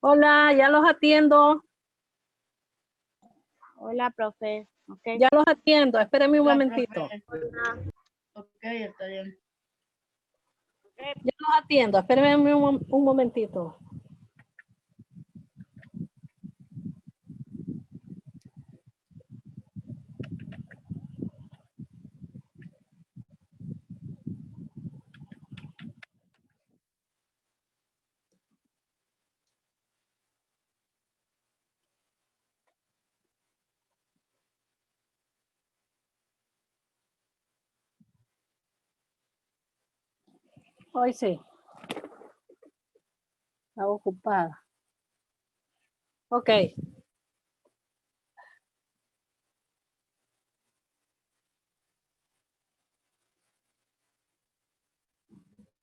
Hola, ya los atiendo. Hola, profe. Okay. Ya los atiendo. Espérenme un momentito. Hola. Ok, está bien. Ya los atiendo. Espérenme un momentito. Hoy sí. Estaba ocupada. Ok.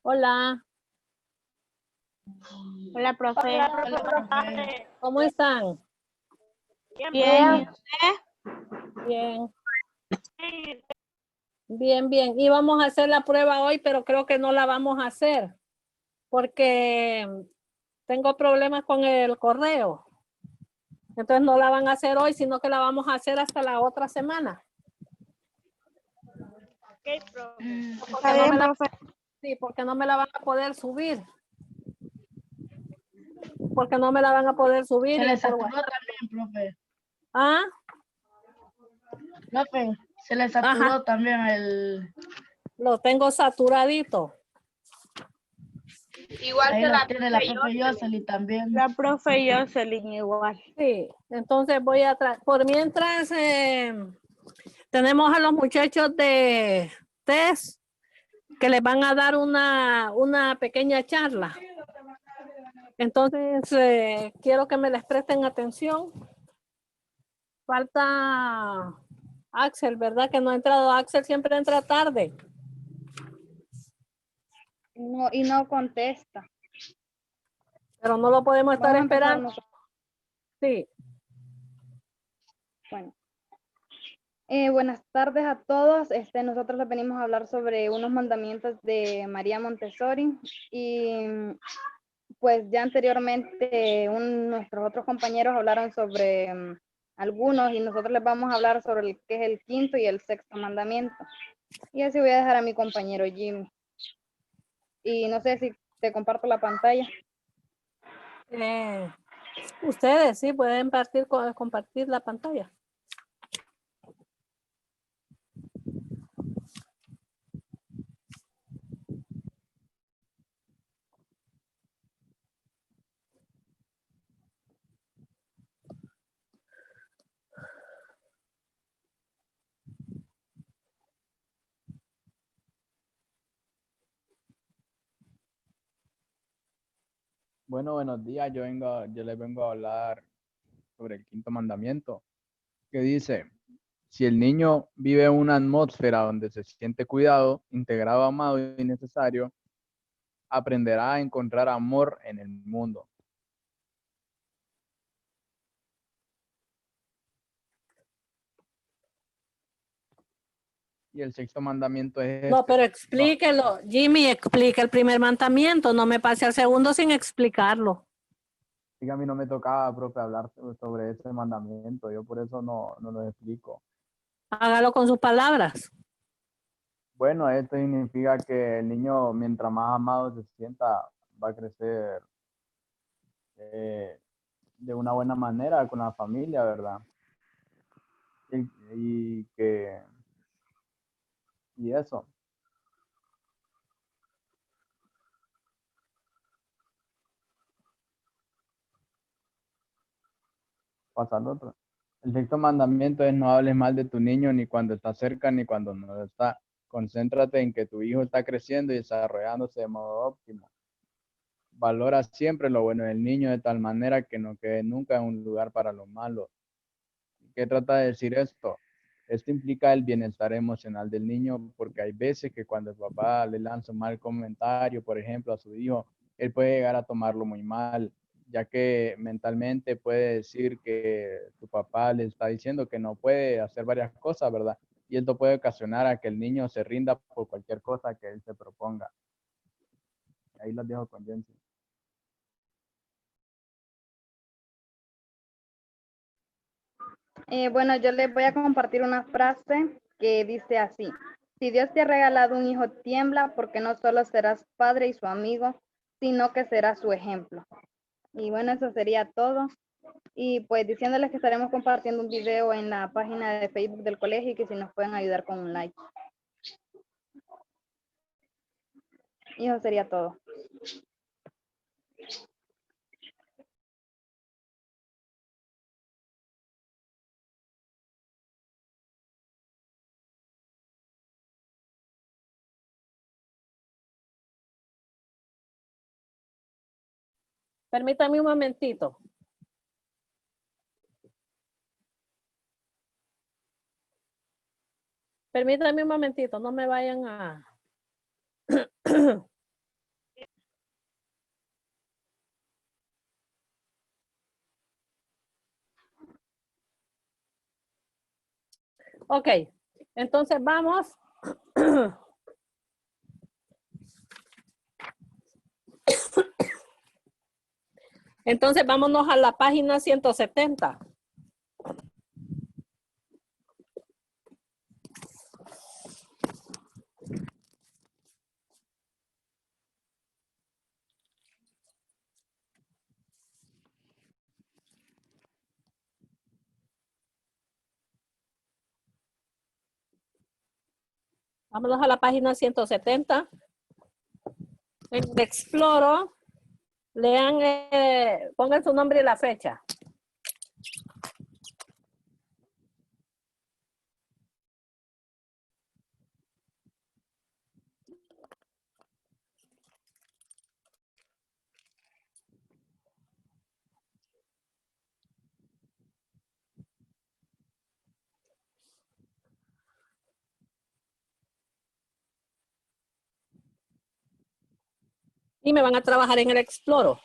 Hola. Hola, profe. Hola, profe. ¿Cómo están? Bien. Bien. Bien, bien. Íbamos a hacer la prueba hoy, pero creo que no la vamos a hacer porque tengo problemas con el correo. Entonces no la van a hacer hoy, sino que la vamos a hacer hasta la otra semana. Está bien, profe. Sí, porque no me la van a poder subir. Porque no me la van a poder subir. Se le saturó también, profe. ¿Ah? Profe, se le saturó también el... Lo tengo saturadito. Igual ahí que la tiene la profe Jocelyn también. La profe Jocelyn igual. Sí, entonces voy a... Por mientras tenemos a los muchachos de TES que les van a dar una pequeña charla. Entonces quiero que me les presten atención. Falta Axel, ¿verdad? Que no ha entrado. Axel siempre entra tarde. No, y no contesta. Pero no lo podemos estar Vamos a empezar esperando. nosotros. Sí. Bueno. Buenas tardes a todos. Nosotros les venimos a hablar sobre unos mandamientos de María Montessori y pues ya anteriormente nuestros otros compañeros hablaron sobre algunos y nosotros les vamos a hablar sobre el que es el quinto y el sexto mandamiento. Y así voy a dejar a mi compañero Jimmy. Y no sé si te comparto la pantalla. Ustedes sí pueden compartir la pantalla. Bueno, buenos días. Yo les vengo a hablar sobre el quinto mandamiento, que dice, si el niño vive en una atmósfera donde se siente cuidado, integrado, amado y necesario, aprenderá a encontrar amor en el mundo. Y el sexto mandamiento es No, este. pero explíquelo. Jimmy, explica el primer mandamiento. No me pase al segundo sin explicarlo. Y a mí no me tocaba, profe, hablar sobre ese mandamiento. Yo por eso no lo explico. Hágalo con sus palabras. Bueno, esto significa que el niño, mientras más amado se sienta, va a crecer de una buena manera con la familia, ¿verdad? Y eso. Pasando otro. El sexto mandamiento es no hables mal de tu niño ni cuando está cerca ni cuando no está. Concéntrate en que tu hijo está creciendo y desarrollándose de modo óptimo. Valora siempre lo bueno del niño de tal manera que no quede nunca en un lugar para lo malo. ¿Qué trata de decir esto? Esto implica el bienestar emocional del niño porque hay veces que cuando el papá le lanza un mal comentario, por ejemplo, a su hijo, él puede llegar a tomarlo muy mal, ya que mentalmente puede decir que tu papá le está diciendo que no puede hacer varias cosas, ¿verdad? Y esto puede ocasionar a que el niño se rinda por cualquier cosa que él se proponga. Ahí los dejo con Jensi. Bueno, yo les voy a compartir una frase que dice así. Si Dios te ha regalado un hijo, tiembla porque no solo serás padre y su amigo, sino que serás su ejemplo. Y bueno, eso sería todo. Y pues diciéndoles que estaremos compartiendo un video en la página de Facebook del colegio y que si nos pueden ayudar con un like. Y eso sería todo. Permítame un momentito. Permítame un momentito, no me vayan a... Ok, entonces vamos. Entonces vámonos a la página 170. Vámonos a la página 170. En Exploro, lean, pongan su nombre y la fecha. Y me van a trabajar en el Exploro.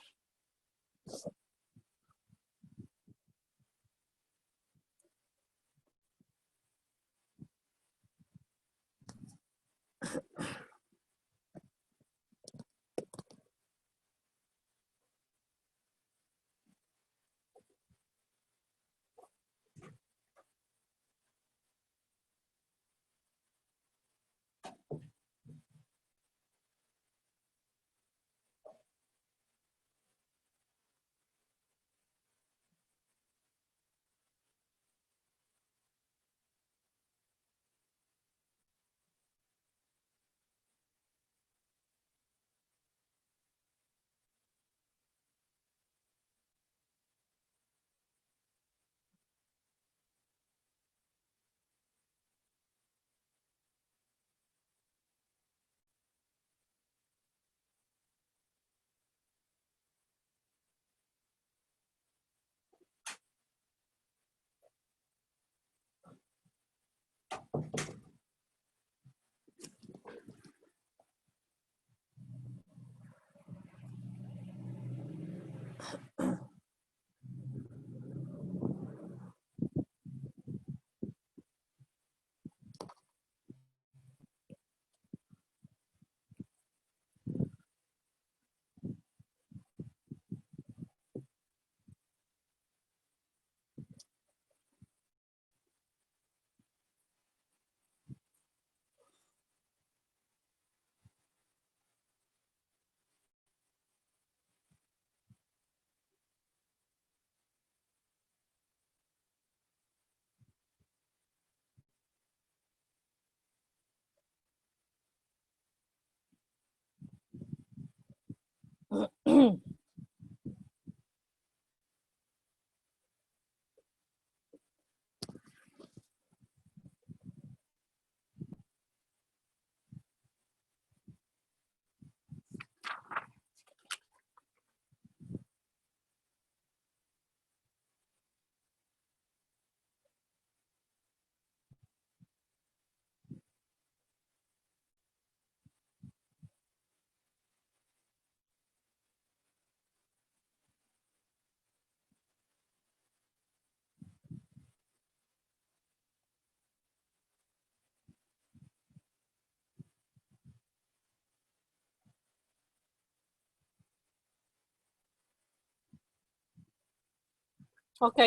Ok,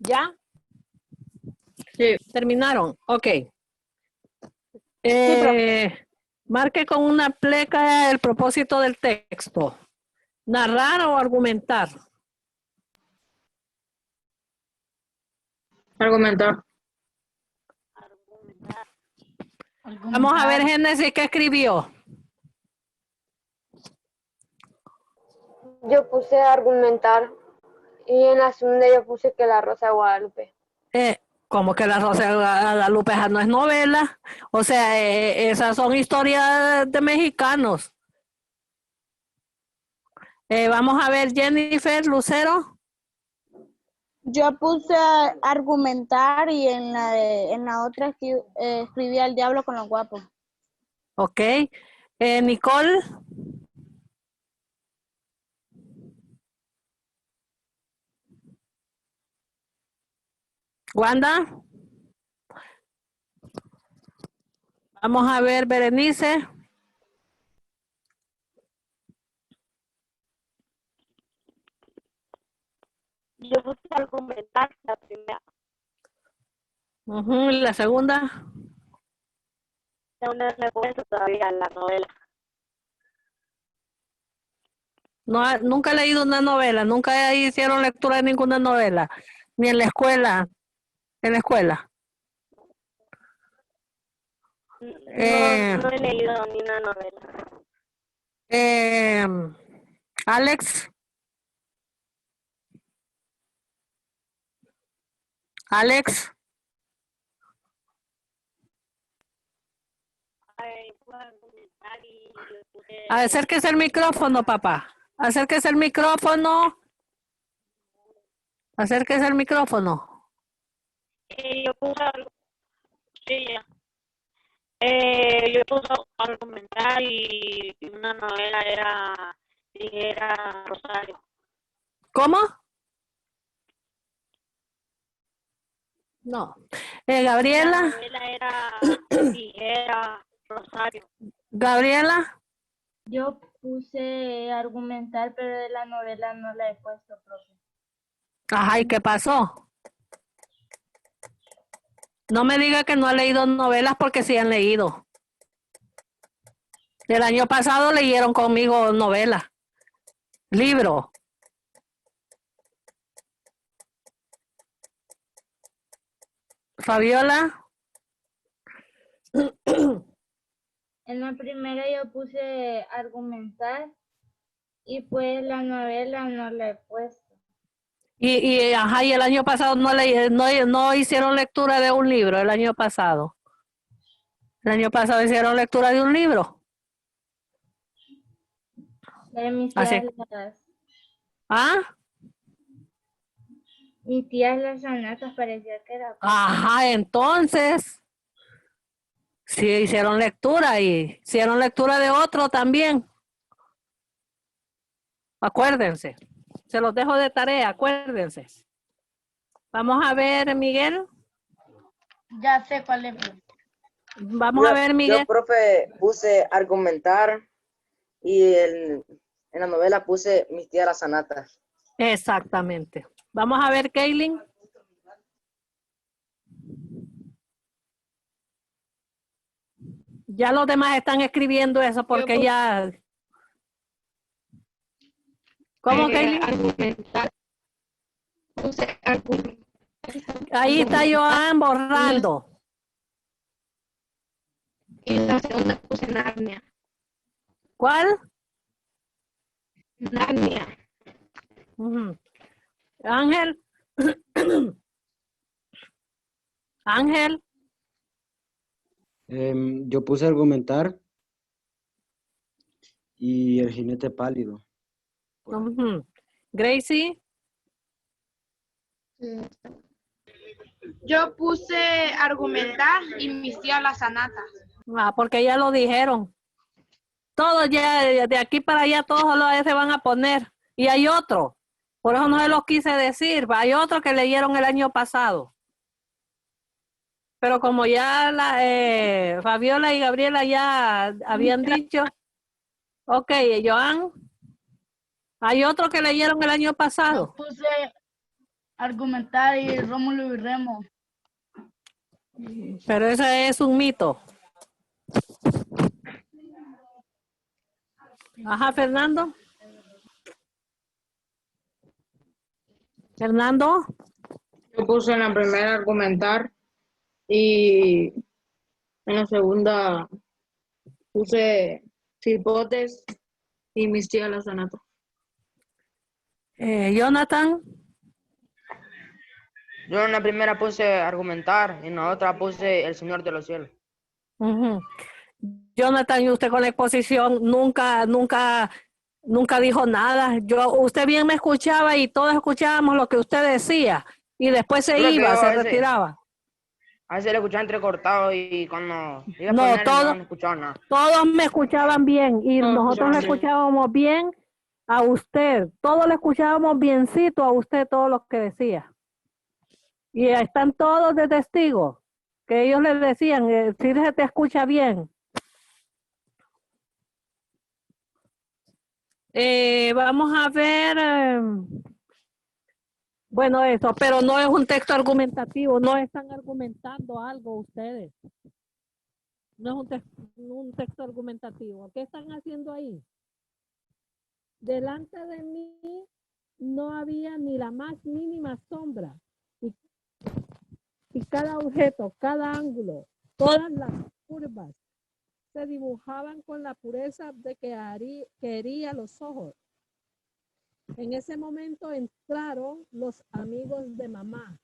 ¿ya? Sí. ¿Terminaron? Ok. profe. Marque con una pleca el propósito del texto. Narrar o argumentar. Argumentar. Vamos a ver Génesis qué escribió. Yo puse argumentar y en la segunda yo puse que la Rosa de Guadalupe. Como que la Rosa de Guadalupe esa no es novela. O sea, esas son historias de mexicanos. Vamos a ver Jennifer Lucero. Yo puse argumentar y en la otra escribí al diablo con los guapos. Ok. Nicole. Wanda. Vamos a ver Berenice. Yo puse argumentar la primera. La segunda. Segunda me puse todavía la novela. No, nunca he leído una novela, nunca hicieron lectura de ninguna novela, ni en la escuela. En la escuela. No he leído ni una novela. Alex. Alex. Acérquese el micrófono, papá. Acérquese el micrófono. Acérquese el micrófono. Yo puse argumentar y una novela era Rosario. ¿Cómo? No. Gabriela. La novela era Rosario. Gabriela. Yo puse argumentar, pero de la novela no la he puesto, profe. Ajá, ¿y qué pasó? No me diga que no ha leído novelas porque sí han leído. El año pasado leyeron conmigo novelas. Libro. Fabiola. En la primera yo puse argumentar y pues la novela no la he puesto. Y el año pasado no hicieron lectura de un libro, el año pasado. El año pasado hicieron lectura de un libro. Mis Así. tías, ¿Ah? mis tías las sonatas parecía que era. Ajá, entonces. Sí, hicieron lectura y hicieron lectura de otro también. Acuérdense. Se los dejo de tarea, acuérdense. Vamos a ver, Miguel. Ya sé cuál es. Vamos a ver, Miguel. Yo, profe, puse argumentar y en la novela puse mis tías las sanatas. Exactamente. Vamos a ver, Kaylin. Ya los demás están escribiendo eso porque ya... ¿Cómo, Kaylin? Argumentar. Ahí está Joan borrando. En la segunda puse Narnia. ¿Cuál? Narnia. Ángel. Ángel. Yo puse argumentar y el jinete pálido. Gracie. Yo puse argumentar y mis tías las sanatas. Porque ya lo dijeron. Todos ya, de aquí para allá, todos se van a poner. Y hay otro. Por eso no se los quise decir. Hay otro que leyeron el año pasado. Pero como ya Fabiola y Gabriela ya habían dicho. Ok, Joan. Hay otro que leyeron el año pasado. Yo puse argumentar y Rómulo y Remo. Pero ese es un mito. Ajá, Fernando. Fernando. Yo puse en la primera argumentar y en la segunda puse cipotes y mis tías la sanata. Jonathan. Yo en la primera puse argumentar y en la otra puse el Señor de los cielos. Ujú. Jonathan, y usted con la exposición nunca dijo nada. Usted bien me escuchaba y todos escuchábamos lo que usted decía y después se Creo que iba, yo se a veces- retiraba. A veces le escuchaba entrecortado y cuando iba a No, poner no escuchaba nada. todos me escuchaban bien y Todos nosotros le escuchaban escuchábamos bien a usted. Todos le escuchábamos biencito a usted todo lo que decía. Y están todos de testigos que ellos les decían, si se te escucha bien. Vamos a ver, bueno, eso, pero no es un texto argumentativo, no están argumentando algo ustedes. No es un texto argumentativo. ¿Qué están haciendo ahí? Delante de mí no había ni la más mínima sombra. Y cada objeto, cada ángulo, todas las curvas se dibujaban con la pureza de que hería los ojos. En ese momento entraron los amigos de mamá.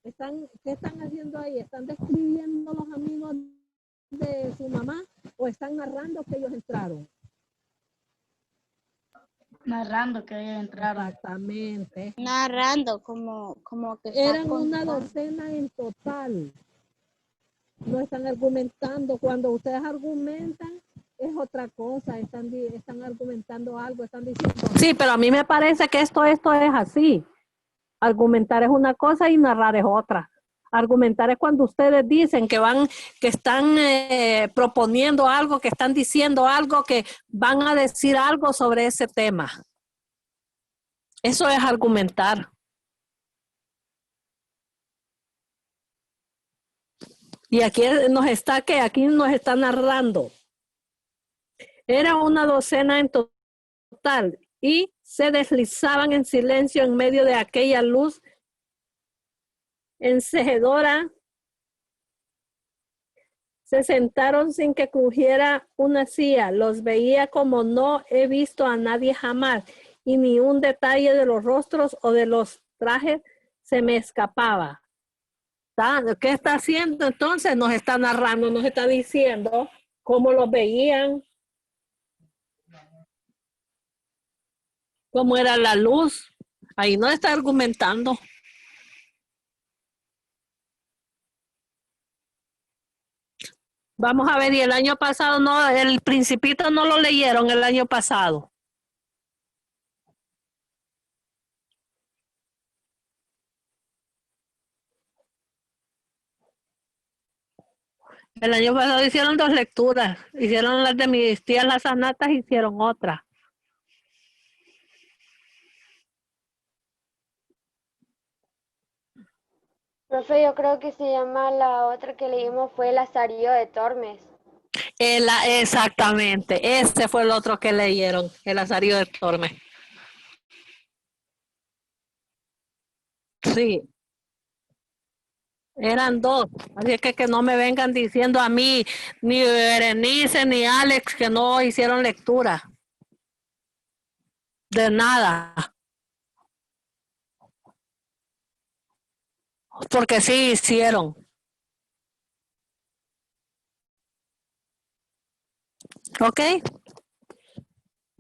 ¿Qué están haciendo ahí? ¿Están describiendo los amigos de su mamá o están narrando que ellos entraron? Narrando que ellos entraron. Exactamente. Narrando, como que está Eran una contando. docena en total. No están argumentando. Cuando ustedes argumentan, es otra cosa. Están argumentando algo, están diciendo. Sí, pero a mí me parece que esto es así. Argumentar es una cosa y narrar es otra. Argumentar es cuando ustedes dicen que están proponiendo algo, que están diciendo algo, que van a decir algo sobre ese tema. Eso es argumentar. Y aquí nos está narrando. Era una docena en total y se deslizaban en silencio en medio de aquella luz encejadora. Se sentaron sin que crujiera una silla. Los veía como no he visto a nadie jamás y ni un detalle de los rostros o de los trajes se me escapaba. ¿Qué está haciendo entonces? Nos está narrando, nos está diciendo cómo los veían, cómo era la luz. Ahí no está argumentando. Vamos a ver, y el año pasado no, el Principito no lo leyeron el año pasado. El año pasado hicieron 2 lecturas. Hicieron las de mis tías las sanatas, hicieron otra. Profe, yo creo que se llama la otra que leímos fue el Lazarillo de Tormes. Exactamente, ese fue el otro que leyeron, el Lazarillo de Tormes. Sí. Eran 2, así es que no me vengan diciendo a mí, ni Berenice ni Alex, que no hicieron lectura. De nada. Porque sí hicieron. ¿Ok?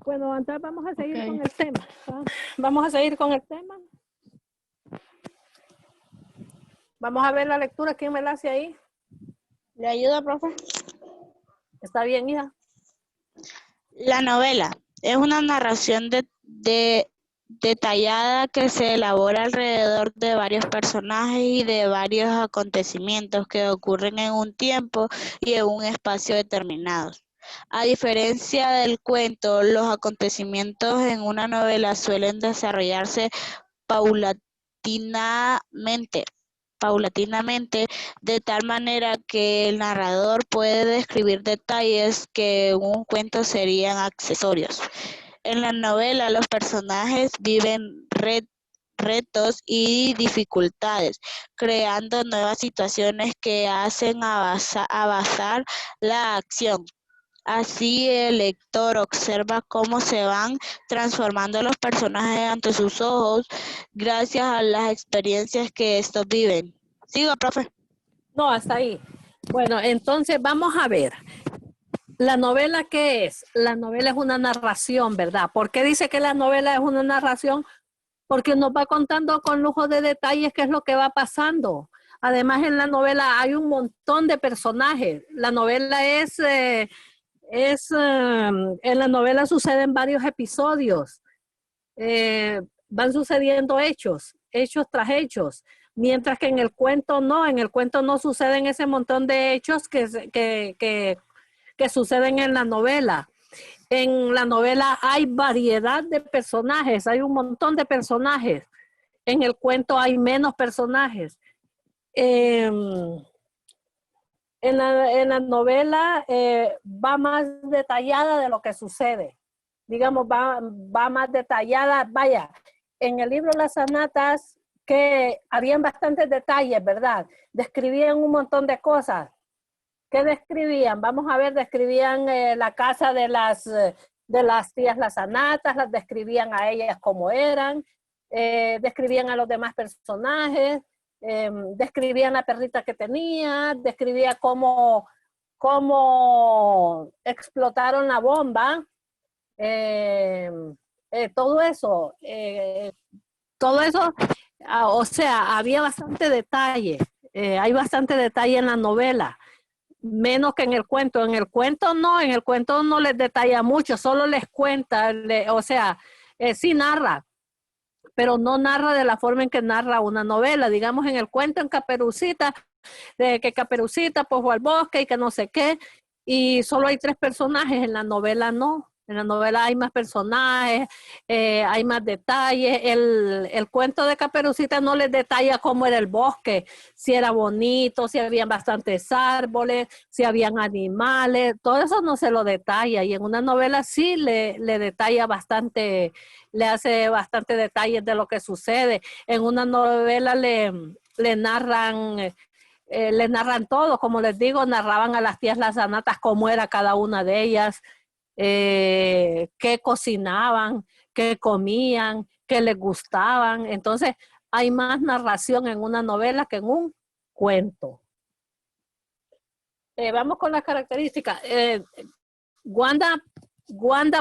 Bueno, entonces vamos a seguir con el tema. Vamos a seguir con el tema. Vamos a ver la lectura. ¿Quién me la hace ahí? ¿Le ayuda, profe? ¿Está bien, hija? La novela es una narración detallada que se elabora alrededor de varios personajes y de varios acontecimientos que ocurren en un tiempo y en un espacio determinados. A diferencia del cuento, los acontecimientos en una novela suelen desarrollarse paulatinamente paulatinamente, de tal manera que el narrador puede describir detalles que en un cuento serían accesorios. En la novela, los personajes viven retos y dificultades, creando nuevas situaciones que hacen avanzar la acción. Así el lector observa cómo se van transformando los personajes ante sus ojos gracias a las experiencias que estos viven. ¿Sigo, profe? No, hasta ahí. Bueno, entonces vamos a ver. ¿La novela qué es? La novela es una narración, ¿verdad? ¿Por qué dice que la novela es una narración? Porque nos va contando con lujo de detalles qué es lo que va pasando. Además, en la novela hay un montón de personajes. La novela en la novela suceden varios episodios. Van sucediendo hechos tras hechos. Mientras que en el cuento no suceden ese montón de hechos que suceden en la novela. En la novela hay variedad de personajes, hay un montón de personajes. En el cuento hay menos personajes. En la novela va más detallada de lo que sucede. Digamos, va más detallada. Vaya, en el libro Las Sonatas, que habían bastantes detalles, ¿verdad? Describían un montón de cosas. ¿Qué describían? Vamos a ver, describían la casa de las tías Las Anatas, las describían a ellas como eran, describían a los demás personajes, describían la perrita que tenía, describía cómo explotaron la bomba, todo eso, o sea, había bastante detalle, hay bastante detalle en la novela. Menos que en el cuento. En el cuento no les detalla mucho, solo les cuenta, sí narra, pero no narra de la forma en que narra una novela. Digamos, en el cuento en Caperucita, de que Caperucita pues fue al bosque y que no sé qué, y solo hay 3 personajes. En la novela no. En la novela hay más personajes, hay más detalles. El cuento de Caperucita no les detalla cómo era el bosque, si era bonito, si habían bastantes árboles, si habían animales, todo eso no se lo detalla. Y en una novela sí le detalla bastante, le hace bastante detalles de lo que sucede. En una novela le narran todo, como les digo, narraban a las tías Las Anatas cómo era cada una de ellas, qué cocinaban, qué comían, qué les gustaban. Entonces, hay más narración en una novela que en un cuento. Vamos con las características. Wanda,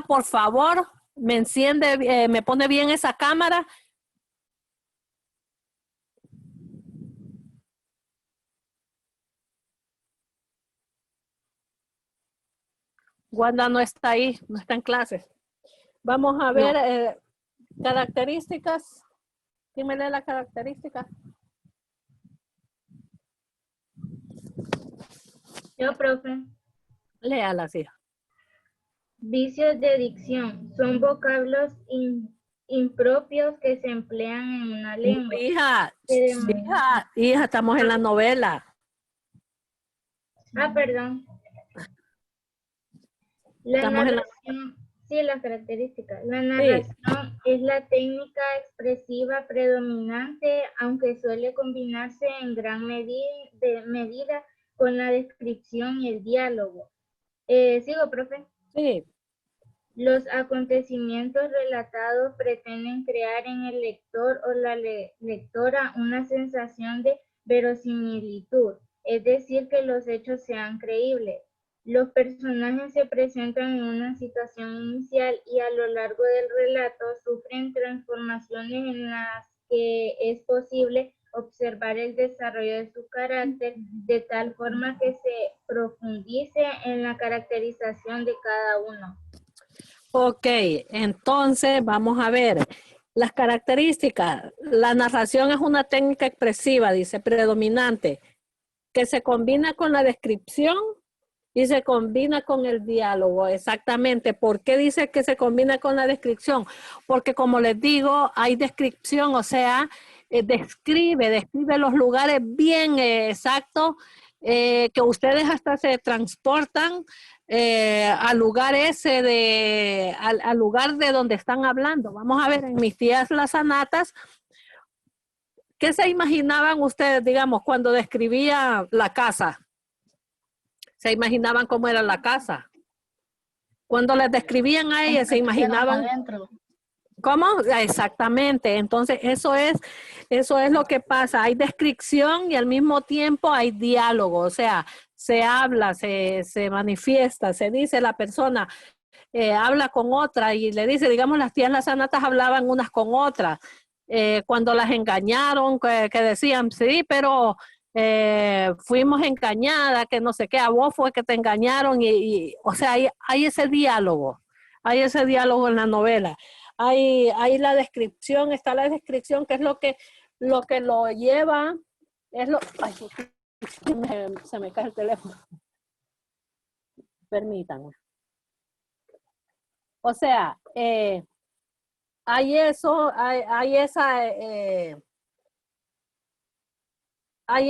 por favor, me enciende, me pone bien esa cámara. Wanda no está ahí, no está en clase. Vamos a ver características. ¿Quién me lee las características? Yo, profe. Léalas, hija. Vicios de dicción son vocablos impropios que se emplean en una lengua. Hija, estamos en la novela. Perdón. La narración, sí, las características. La narración es la técnica expresiva predominante, aunque suele combinarse en gran medida con la descripción y el diálogo. ¿Sigo, profe? Sí. Los acontecimientos relatados pretenden crear en el lector o la lectora una sensación de verosimilitud, es decir, que los hechos sean creíbles. Los personajes se presentan en una situación inicial y a lo largo del relato sufren transformaciones en las que es posible observar el desarrollo de su carácter de tal forma que se profundice en la caracterización de cada uno. Ok, entonces vamos a ver las características. La narración es una técnica expresiva, dice, predominante, que se combina con la descripción y se combina con el diálogo, exactamente. ¿Por qué dice que se combina con la descripción? Porque como les digo, hay descripción, o sea, describe los lugares bien exactos, que ustedes hasta se transportan al lugar ese al lugar de donde están hablando. Vamos a ver, en mis tías las Zanatas, ¿qué se imaginaban ustedes, digamos, cuando describía la casa? ¿Se imaginaban cómo era la casa? Cuando les describían a ellas, se imaginaban... ¿Cómo? Exactamente. Entonces, eso es lo que pasa. Hay descripción y al mismo tiempo hay diálogo. O sea, se habla, se manifiesta, se dice la persona, habla con otra y le dice, digamos, las tías las Zanatas hablaban unas con otras. Cuando las engañaron, que decían, sí, pero fuimos engañadas, que no sé qué, a vos fue que te engañaron. O sea, hay ese diálogo. Hay ese diálogo en la novela. Hay la descripción, está la descripción, que es lo que lo lleva, es lo, ay, se me cae el teléfono. Permítanme. O sea, hay eso, hay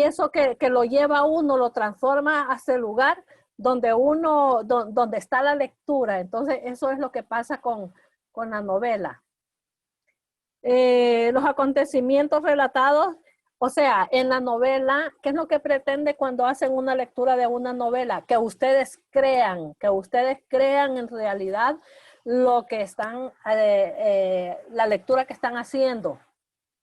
eso que lo lleva a uno, lo transforma hacia el lugar donde donde está la lectura. Entonces, eso es lo que pasa con la novela. Los acontecimientos relatados, o sea, en la novela, ¿qué es lo que pretende cuando hacen una lectura de una novela? Que ustedes crean en realidad lo que están, la lectura que están haciendo,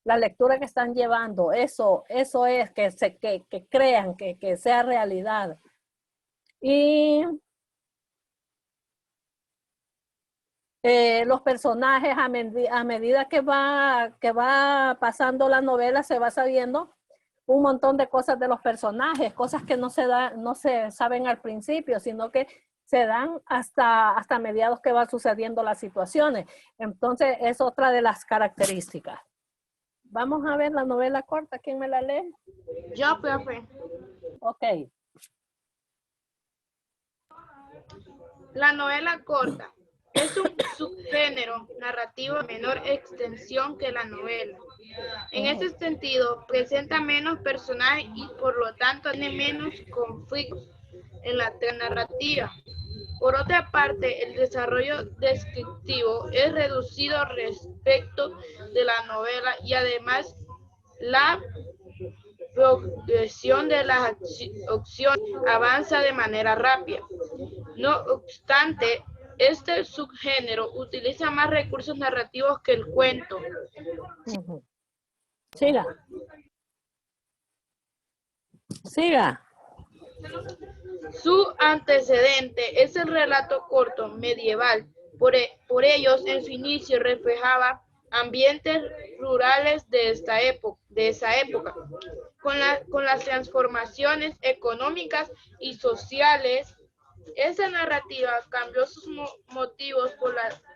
la lectura que están llevando. Eso es que crean, que sea realidad. Y los personajes, a medida que va pasando la novela, se va sabiendo un montón de cosas de los personajes, cosas que no se saben al principio, sino que se dan hasta mediados que van sucediendo las situaciones. Entonces, es otra de las características. Vamos a ver la novela corta. ¿Quién me la lee? Yo, profe. Ok. La novela corta es un subgénero narrativo de menor extensión que la novela. En ese sentido, presenta menos personajes y por lo tanto tiene menos conflictos en la narrativa. Por otra parte, el desarrollo descriptivo es reducido respecto de la novela y además la progresión de las acciones avanza de manera rápida. No obstante, este subgénero utiliza más recursos narrativos que el cuento. Siga. Siga. Su antecedente es el relato corto medieval. Por ellos, en su inicio reflejaba ambientes rurales de esa época, con las transformaciones económicas y sociales. Esa narrativa cambió sus motivos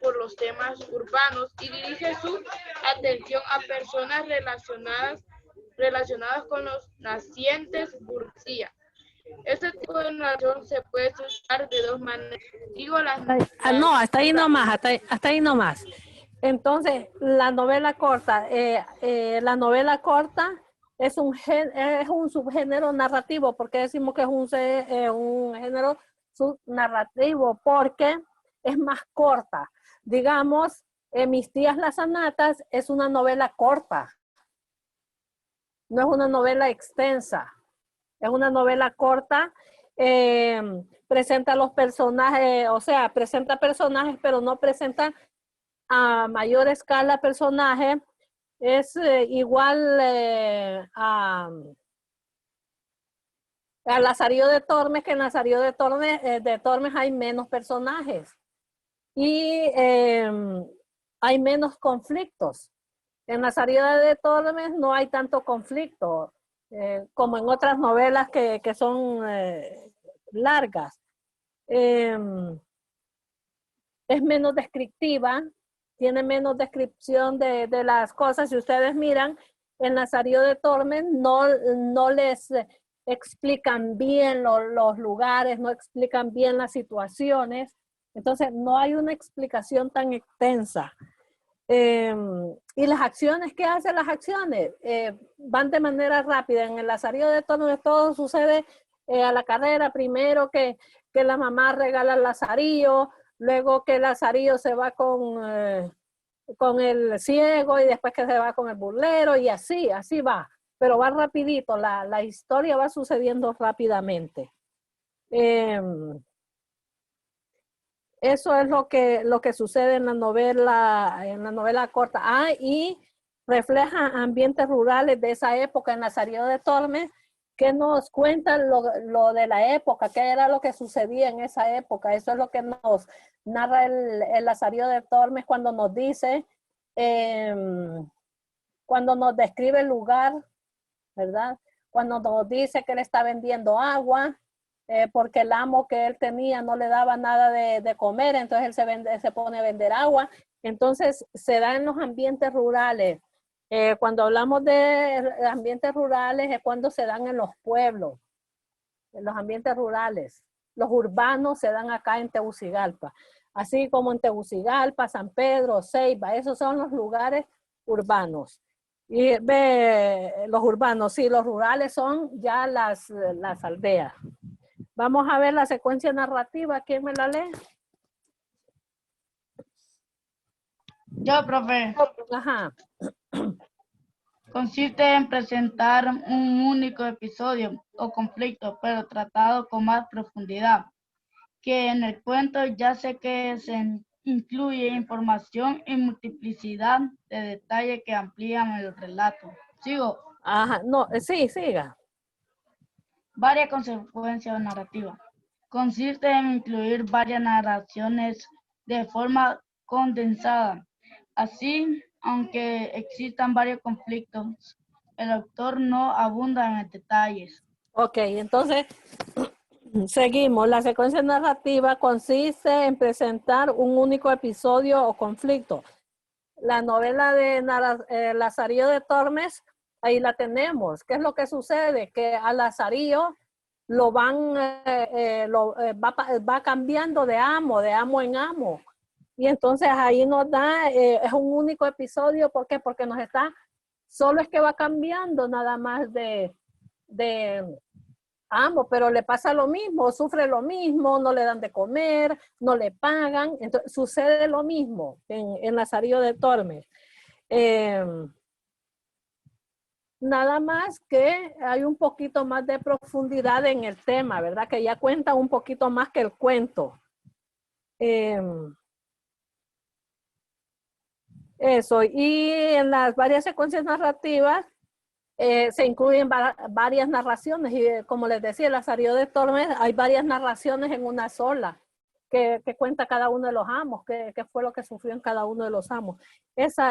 por los temas urbanos y dirige su atención a personas relacionadas con los nacientes burguesía. Este tipo de narración se puede usar de dos maneras. No, hasta ahí nomás. Entonces, la novela corta es un subgénero narrativo. ¿Por qué decimos que es un género subnarrativo? Porque es más corta. Digamos, Mis tías las Zanatas es una novela corta. No es una novela extensa. Es una novela corta. Presenta los personajes, o sea, presenta personajes, pero no presenta a mayor escala personajes. Es igual a Lazarillo de Tormes, que en Lazarillo de Tormes hay menos personajes y hay menos conflictos. En Lazarillo de Tormes no hay tanto conflicto como en otras novelas que son largas. Es menos descriptiva, tiene menos descripción de las cosas. Si ustedes miran, en Lazarillo de Tormes no les explican bien los lugares, no explican bien las situaciones. Entonces, no hay una explicación tan extensa. Y las acciones, ¿qué hacen las acciones? Van de manera rápida. En el Lazarillo de Tormes todo sucede a la carrera. Primero que la mamá regala el lazarillo, luego que el lazarillo se va con el ciego y después que se va con el burlero y así va. Pero va rapidito, la historia va sucediendo rápidamente. Eso es lo que sucede en la novela corta. Y refleja ambientes rurales de esa época en Lazarillo de Tormes, que nos cuentan lo de la época, qué era lo que sucedía en esa época. Eso es lo que nos narra el Lazarillo de Tormes cuando nos dice, cuando nos describe el lugar, ¿verdad? Cuando nos dice que él está vendiendo agua, porque el amo que él tenía no le daba nada de comer, entonces él se pone a vender agua. Entonces se da en los ambientes rurales. Cuando hablamos de ambientes rurales es cuando se dan en los pueblos, en los ambientes rurales. Los urbanos se dan acá en Tegucigalpa, así como en Tegucigalpa, San Pedro, Ceiba, esos son los lugares urbanos. Y los urbanos, sí, los rurales son ya las aldeas. Vamos a ver la secuencia narrativa. ¿Quién me la lee? Yo, profe. Ajá. Consiste en presentar un único episodio o conflicto, pero tratado con más profundidad, que en el cuento ya sé que se incluye información y multiplicidad de detalles que amplían el relato. ¿Sigo? Ajá, no, sí, siga. Varias consecuencias narrativas. Consiste en incluir varias narraciones de forma condensada. Así, aunque existan varios conflictos, el autor no abunda en detalles. Ok, entonces seguimos. La secuencia narrativa consiste en presentar un único episodio o conflicto. La novela de Lazarillo de Tormes, ahí la tenemos. ¿Qué es lo que sucede? Que a Lazarillo lo va cambiando de amo en amo. Y entonces ahí nos da, es un único episodio. ¿Por qué? Porque solo es que va cambiando nada más de amo, pero le pasa lo mismo, sufre lo mismo, no le dan de comer, no le pagan. Entonces sucede lo mismo en Lazarillo de Tormes. Nada más que hay un poquito más de profundidad en el tema, ¿verdad? Que ya cuenta un poquito más que el cuento. Eso, y en las varias secuencias narrativas se incluyen varias narraciones, y como les decía, el Lazarillo de Tormes, hay varias narraciones en una sola, que cuenta cada uno de los amos, qué fue lo que sufrió en cada uno de los amos. Eso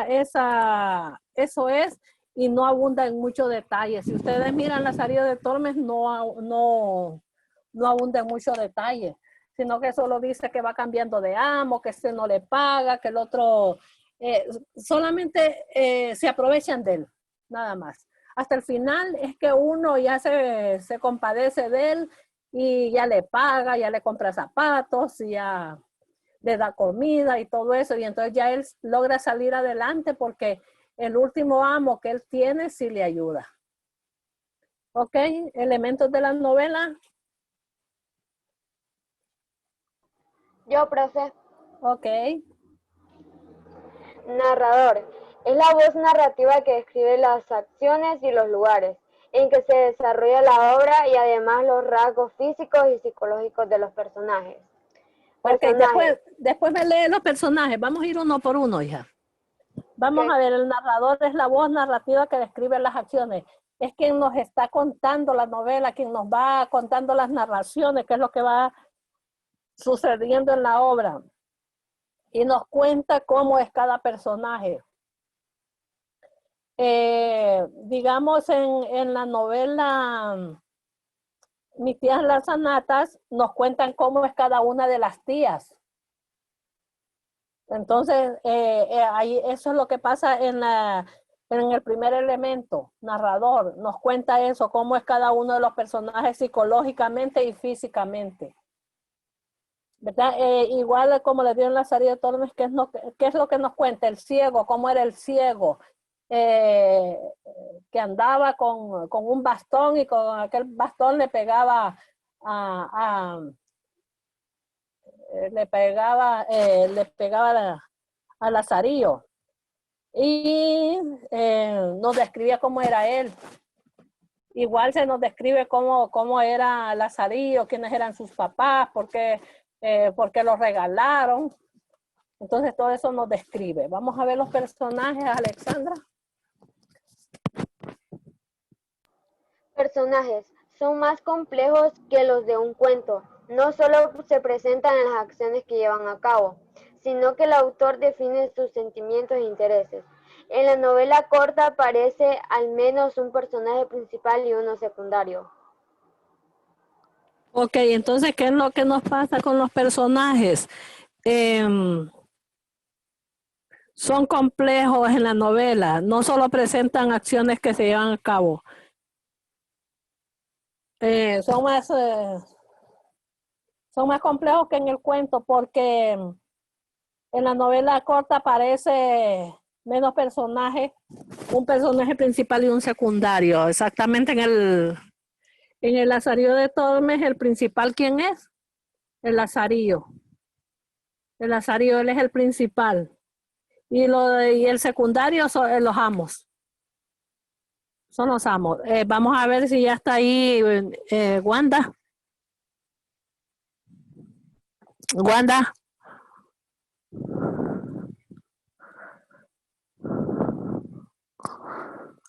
es, y no abunda en muchos detalles. Si ustedes miran Lazarillo de Tormes, no abunda en muchos detalles, sino que solo dice que va cambiando de amo, que este no le paga, que el otro, solamente se aprovechan de él, nada más. Hasta el final es que uno ya se compadece de él y ya le paga, ya le compra zapatos, y ya le da comida y todo eso. Y entonces ya él logra salir adelante porque el último amo que él tiene sí le ayuda. ¿Ok? Elementos de la novela. Yo, profe. Ok. Narrador. Es la voz narrativa que describe las acciones y los lugares en que se desarrolla la obra y además los rasgos físicos y psicológicos de los personajes. Ok, después me lee los personajes. Vamos a ir uno por uno, hija. Vamos a ver, el narrador es la voz narrativa que describe las acciones. Es quien nos está contando la novela, quien nos va contando las narraciones, qué es lo que va sucediendo en la obra. Y nos cuenta cómo es cada personaje. Digamos, en la novela Mis tías las Anatas, nos cuentan cómo es cada una de las tías. Entonces, ahí, eso es lo que pasa en el primer elemento, narrador. Nos cuenta eso, cómo es cada uno de los personajes psicológicamente y físicamente. ¿verdad? Igual como le dio en Lazarillo de Tormes, ¿qué es lo que nos cuenta? El ciego, cómo era el ciego, que andaba con un bastón y con aquel bastón le pegaba a Lazarillo. Y nos describía cómo era él. Igual se nos describe cómo era Lazarillo, quiénes eran sus papás, por qué los regalaron. Entonces todo eso nos describe. Vamos a ver los personajes, Alexandra. Personajes son más complejos que los de un cuento. No solo se presentan en las acciones que llevan a cabo, sino que el autor define sus sentimientos e intereses. En la novela corta aparece al menos un personaje principal y uno secundario. Ok, entonces, ¿qué es lo que nos pasa con los personajes? Son complejos en la novela, no solo presentan acciones que se llevan a cabo. Son más complejos que en el cuento porque en la novela corta aparece menos personajes, un personaje principal y un secundario. Exactamente en el Lazarillo de Tormes, el principal, ¿quién es? El Lazarillo. El Lazarillo, él es el principal. Y el secundario son los amos. Son los amos. Vamos a ver si ya está ahí Wanda. Wanda.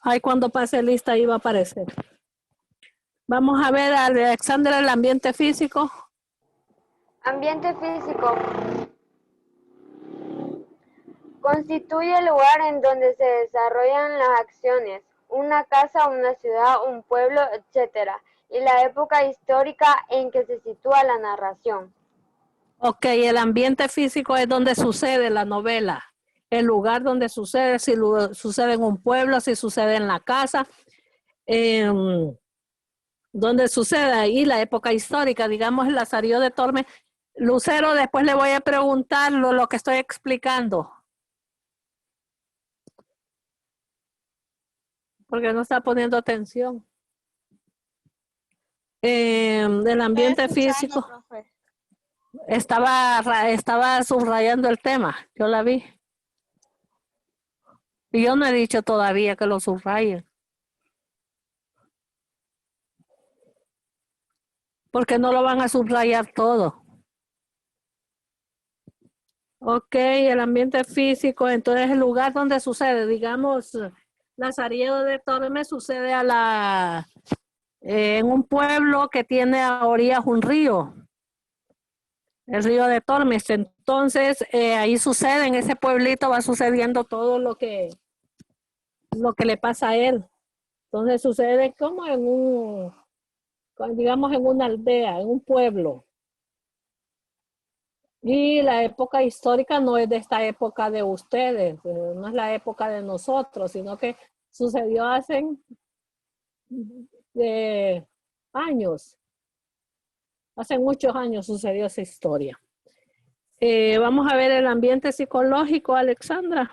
Ahí cuando pase lista ahí va a aparecer. Vamos a ver a Alexandra el ambiente físico. Ambiente físico constituye el lugar en donde se desarrollan las acciones, una casa, una ciudad, un pueblo, etc. Y la época histórica en que se sitúa la narración. Ok, el ambiente físico es donde sucede la novela. El lugar donde sucede, si sucede en un pueblo, si sucede en la casa, donde sucede ahí la época histórica, digamos el Lazarillo de Tormes. Lucero, después le voy a preguntar lo que estoy explicando. Porque no está poniendo atención. Del ambiente físico. Profe. Estaba subrayando el tema, yo la vi. Y yo no he dicho todavía que lo subrayen. Porque no lo van a subrayar todo. Ok, el ambiente físico, entonces el lugar donde sucede, digamos, Lazarillo de Tormes sucede en un pueblo que tiene a orillas un río. El río de Tormes. Entonces, ahí sucede, en ese pueblito va sucediendo todo lo que le pasa a él. Entonces sucede como digamos en una aldea, en un pueblo. Y la época histórica no es de esta época de ustedes, no es la época de nosotros, sino que sucedió hace años. Hace muchos años sucedió esa historia. Vamos a ver el ambiente psicológico, Alexandra.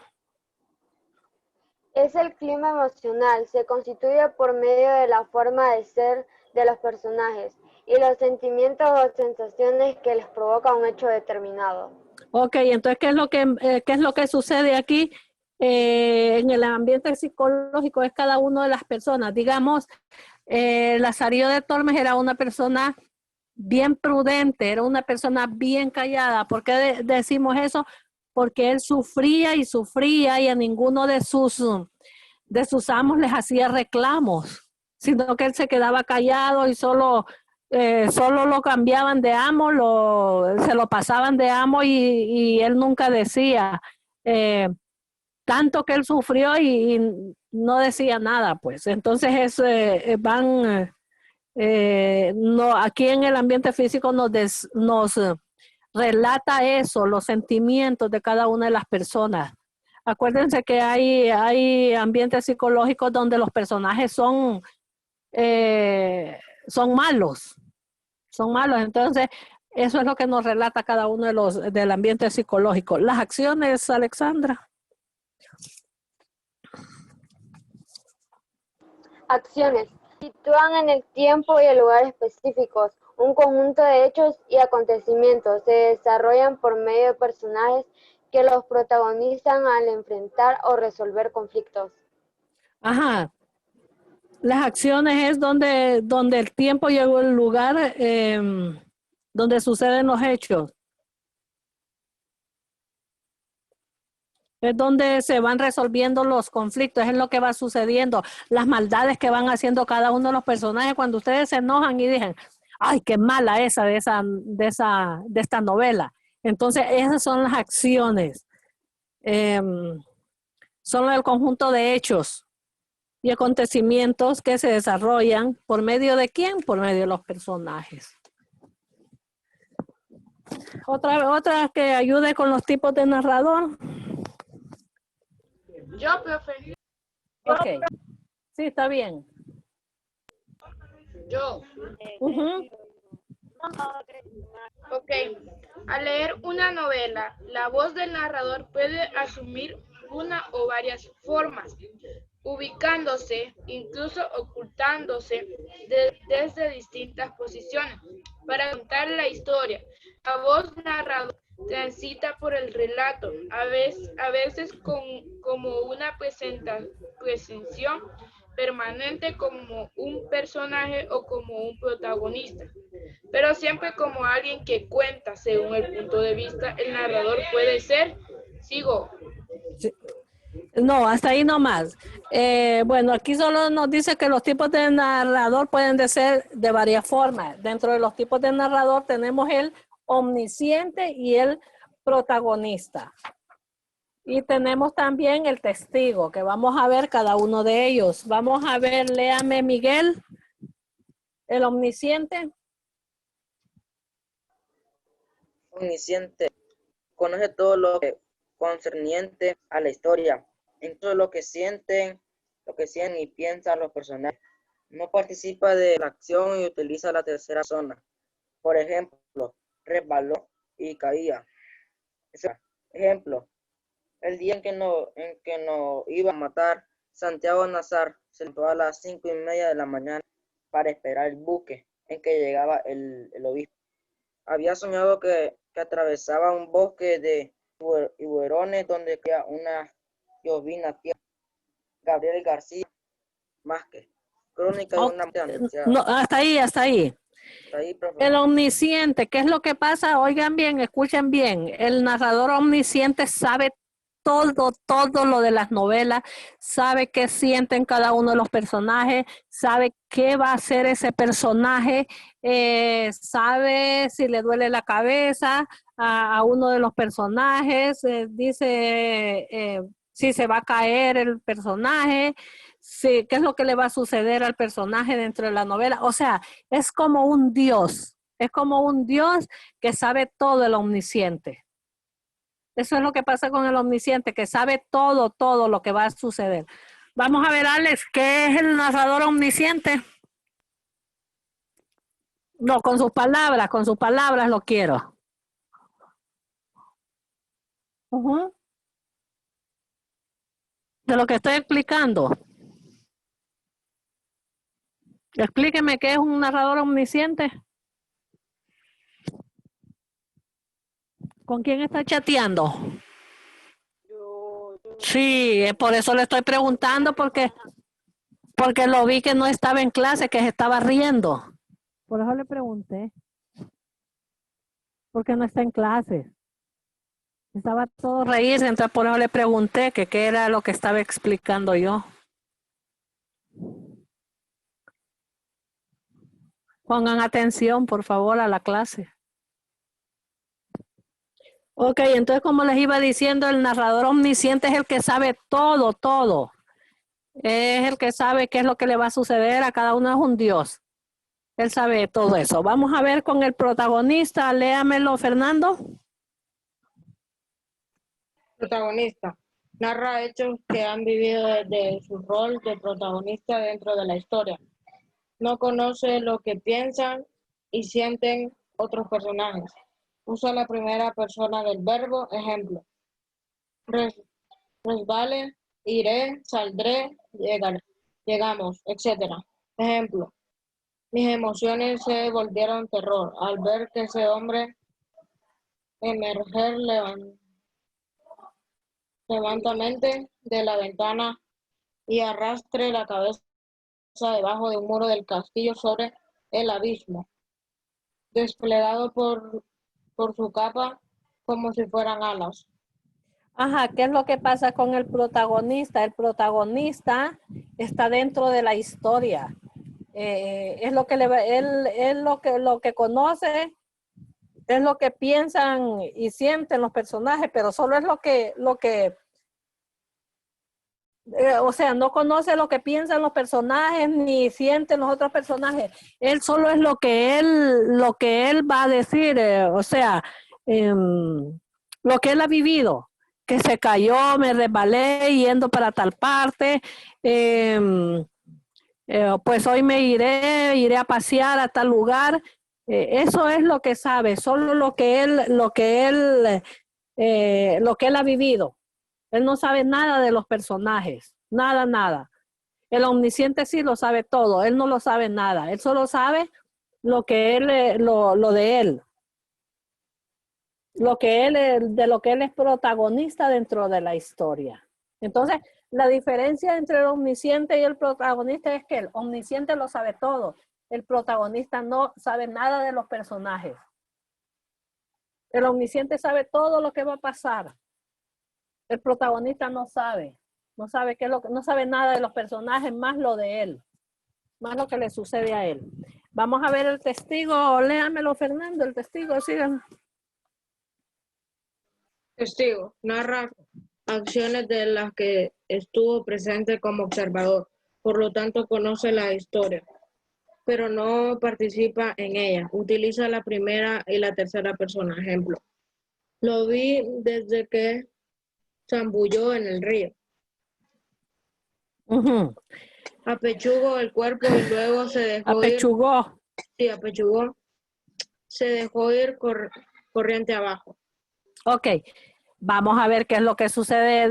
Es el clima emocional, se constituye por medio de la forma de ser de los personajes y los sentimientos o sensaciones que les provoca un hecho determinado. Ok, entonces, ¿qué es lo que sucede aquí? En el ambiente psicológico es cada una de las personas. Digamos, Lazarillo de Tormes era una persona bien prudente, era una persona bien callada. ¿Por qué decimos eso? Porque él sufría y a ninguno de sus amos les hacía reclamos, sino que él se quedaba callado y solo lo cambiaban de amo, se lo pasaban de amo y él nunca decía. Tanto que él sufrió y no decía nada, pues. Entonces aquí en el ambiente físico nos relata eso, los sentimientos de cada una de las personas. Acuérdense que hay ambientes psicológicos donde los personajes son malos. Entonces, Eso es lo que nos relata cada uno de los del ambiente psicológico. Las acciones, Alexandra. Acciones. Sitúan en el tiempo y el lugar específicos un conjunto de hechos y acontecimientos. Se desarrollan por medio de personajes que los protagonizan al enfrentar o resolver conflictos. Ajá. Las acciones es donde el tiempo llegó el lugar donde suceden los hechos. Es donde se van resolviendo los conflictos, es lo que va sucediendo, las maldades que van haciendo cada uno de los personajes cuando ustedes se enojan y dicen, ay, qué mala esa de esta novela. Entonces, esas son las acciones. Son el conjunto de hechos y acontecimientos que se desarrollan por medio de ¿quién? Por medio de los personajes. Otra que ayude con los tipos de narrador. Yo, profe. Ok. Sí, está bien. Yo. Ujú. Ok. Al leer una novela, la voz del narrador puede asumir una o varias formas, ubicándose, incluso ocultándose desde distintas posiciones para contar la historia. La voz narradora transita por el relato, a veces como una presencia permanente como un personaje o como un protagonista, pero siempre como alguien que cuenta según el punto de vista. El narrador puede ser, sigo. Sí. No, hasta ahí nomás. Bueno, aquí solo nos dice que los tipos de narrador pueden ser de varias formas. Dentro de los tipos de narrador tenemos el omnisciente y el protagonista. Y tenemos también el testigo, que vamos a ver cada uno de ellos. Vamos a ver, léame Miguel, el omnisciente. Omnisciente. Conoce todo lo que concerniente a la historia, incluso lo que sienten y piensan los personajes. No participa de la acción y utiliza la tercera persona. Por ejemplo, resbaló y caía. Ejemplo, el día en que no iba a matar, Santiago Nazar se levantó a las 5:30 de la mañana para esperar el buque en que llegaba el obispo. Había soñado que atravesaba un bosque de huerones donde queda una llovina tierra. Gabriel García Márquez. Crónica de una muerte anunciada. No, hasta ahí. Hasta ahí, profe. El omnisciente, ¿qué es lo que pasa? Oigan bien, escuchen bien. El narrador omnisciente sabe todo lo de las novelas, sabe qué sienten cada uno de los personajes, sabe qué va a hacer ese personaje, sabe si le duele la cabeza a uno de los personajes, dice si se va a caer el personaje, qué es lo que le va a suceder al personaje dentro de la novela. O sea, es como un Dios que sabe todo, el omnisciente. Eso es lo que pasa con el omnisciente, que sabe todo lo que va a suceder. Vamos a ver, Alex, ¿qué es el narrador omnisciente? No, con sus palabras lo quiero. De lo que estoy explicando. Explíqueme qué es un narrador omnisciente. ¿Con quién está chateando? Sí, por eso le estoy preguntando, porque lo vi que no estaba en clase, que se estaba riendo. Por eso le pregunté. Porque no está en clase. Estaba todo reírse, entonces por eso le pregunté que qué era lo que estaba explicando yo. Pongan atención, por favor, a la clase. Ok, entonces como les iba diciendo, el narrador omnisciente es el que sabe todo. Es el que sabe qué es lo que le va a suceder, a cada uno es un Dios. Él sabe todo eso. Vamos a ver con el protagonista, léamelo, Fernando. Protagonista. Narra hechos que han vivido desde su rol de protagonista dentro de la historia. No conoce lo que piensan y sienten otros personajes. Usa la primera persona del verbo, ejemplo. Resbale, iré, saldré, llegamos, etc. Ejemplo. Mis emociones se volvieron terror al ver que ese hombre emerger levantamente de la ventana y arrastre la cabeza debajo de un muro del castillo sobre el abismo, desplegado por su capa como si fueran alas. Ajá, ¿qué es lo que pasa con el protagonista? El protagonista está dentro de la historia. Es lo que él lo que conoce, es lo que piensan y sienten los personajes, pero solo es lo que o sea, no conoce lo que piensan los personajes ni sienten los otros personajes. Él solo es lo que él va a decir, o sea, lo que él ha vivido, que se cayó, me resbalé yendo para tal parte, pues hoy me iré a pasear a tal lugar. Eso es lo que sabe, solo lo que él ha vivido. Él no sabe nada de los personajes, nada. El omnisciente sí lo sabe todo, él no lo sabe nada, él solo sabe lo que lo de él. De lo que él es protagonista dentro de la historia. Entonces, la diferencia entre el omnisciente y el protagonista es que el omnisciente lo sabe todo, el protagonista no sabe nada de los personajes. El omnisciente sabe todo lo que va a pasar. El protagonista no sabe qué es no sabe nada de los personajes, más lo de él, más lo que le sucede a él. Vamos a ver el testigo, léamelo Fernando, el testigo, sigan. Testigo, narra acciones de las que estuvo presente como observador, por lo tanto conoce la historia, pero no participa en ella. Utiliza la primera y la tercera persona, ejemplo. Lo vi desde que zambulló en el río. Apechugó el cuerpo y luego se dejó ir. Sí, apechugó. Se dejó ir corriente abajo. Ok, vamos a ver qué es lo que sucede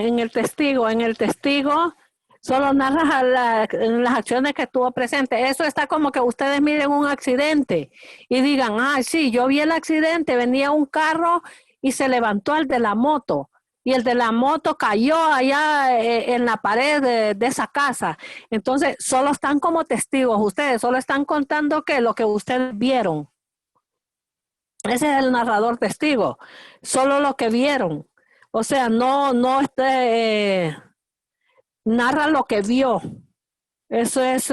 en el testigo. En el testigo solo narra las acciones que estuvo presente. Eso está como que ustedes miren un accidente y digan, sí, yo vi el accidente, venía un carro y se levantó el de la moto. Y el de la moto cayó allá en la pared de esa casa. Entonces, solo están como testigos. Ustedes solo están contando lo que ustedes vieron. Ese es el narrador testigo. Solo lo que vieron. O sea, no narra lo que vio. Eso es,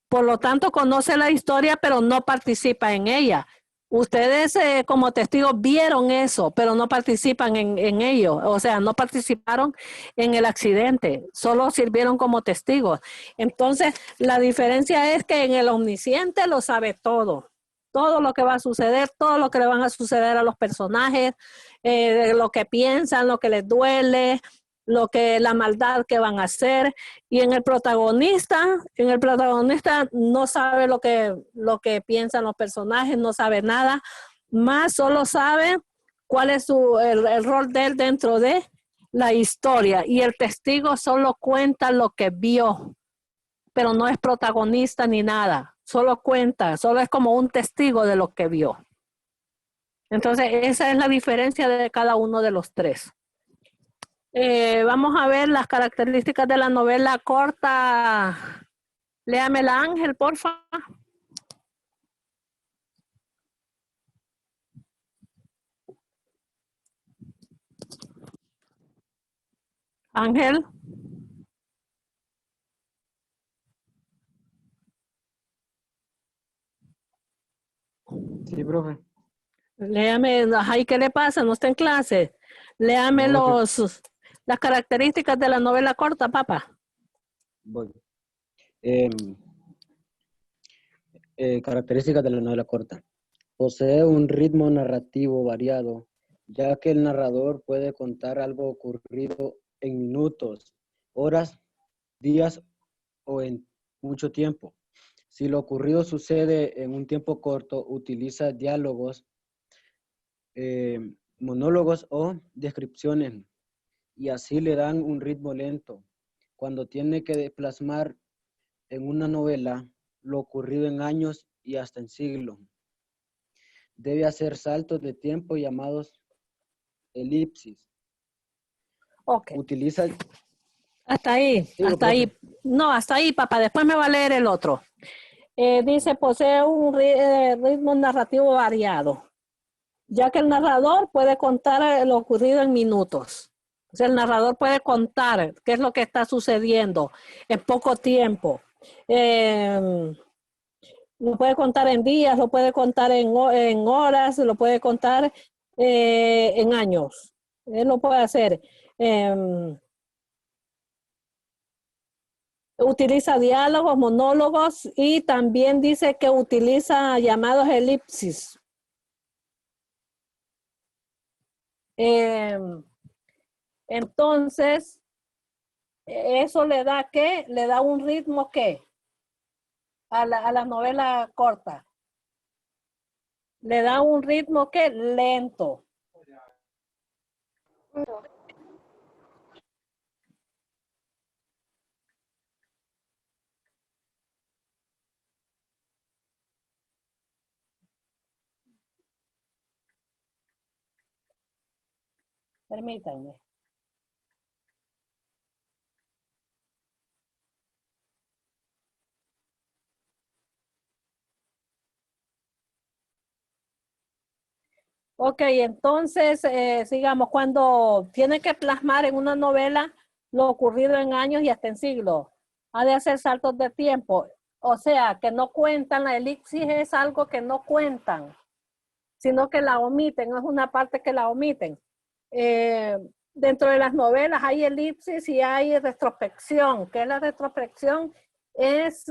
por lo tanto, conoce la historia, pero no participa en ella. Ustedes como testigos vieron eso, pero no participan en ello. O sea, no participaron en el accidente, solo sirvieron como testigos. Entonces, la diferencia es que en el omnisciente lo sabe todo. Todo lo que va a suceder, todo lo que le van a suceder a los personajes, lo que piensan, lo que les duele, la maldad que van a hacer. Y en el protagonista no sabe lo que piensan los personajes, no sabe nada, más solo sabe cuál es el rol de él dentro de la historia. Y el testigo solo cuenta lo que vio, pero no es protagonista ni nada, solo cuenta, solo es como un testigo de lo que vio. Entonces, esa es la diferencia de cada uno de los tres. Vamos a ver las características de la novela corta. Léamela, Ángel, porfa. Ángel. Sí, profe. Léame, ay, ¿qué le pasa? No está en clase. Léame las características de la novela corta, papá. Voy. Características de la novela corta. Posee un ritmo narrativo variado, ya que el narrador puede contar algo ocurrido en minutos, horas, días o en mucho tiempo, Si lo ocurrido sucede en un tiempo corto, utiliza diálogos, monólogos o descripciones y así le dan un ritmo lento. Cuando tiene que plasmar en una novela lo ocurrido en años y hasta en siglos, debe hacer saltos de tiempo llamados elipsis. Ok. Utiliza... Hasta ahí, Sigo, hasta profe. ahí. No, hasta ahí, papá. Después me va a leer el otro. Dice, posee un ritmo narrativo variado, ya que el narrador puede contar lo ocurrido en minutos. O sea, el narrador puede contar qué es lo que está sucediendo en poco tiempo. Lo puede contar en días, lo puede contar en horas, lo puede contar en años. Él lo puede hacer. Utiliza diálogos, monólogos y también dice que utiliza llamados elipsis. Entonces, eso le da ¿qué? Le da un ritmo ¿qué? A la novela corta. Le da un ritmo ¿qué? Lento. Permítanme. Ok, entonces, sigamos, cuando tiene que plasmar en una novela lo ocurrido en años y hasta en siglos, ha de hacer saltos de tiempo, o sea, que no cuentan, la elipsis es algo que no cuentan, sino que la omiten, no es una parte que la omiten. Dentro de las novelas hay elipsis y hay retrospección. ¿Qué es la retrospección? Es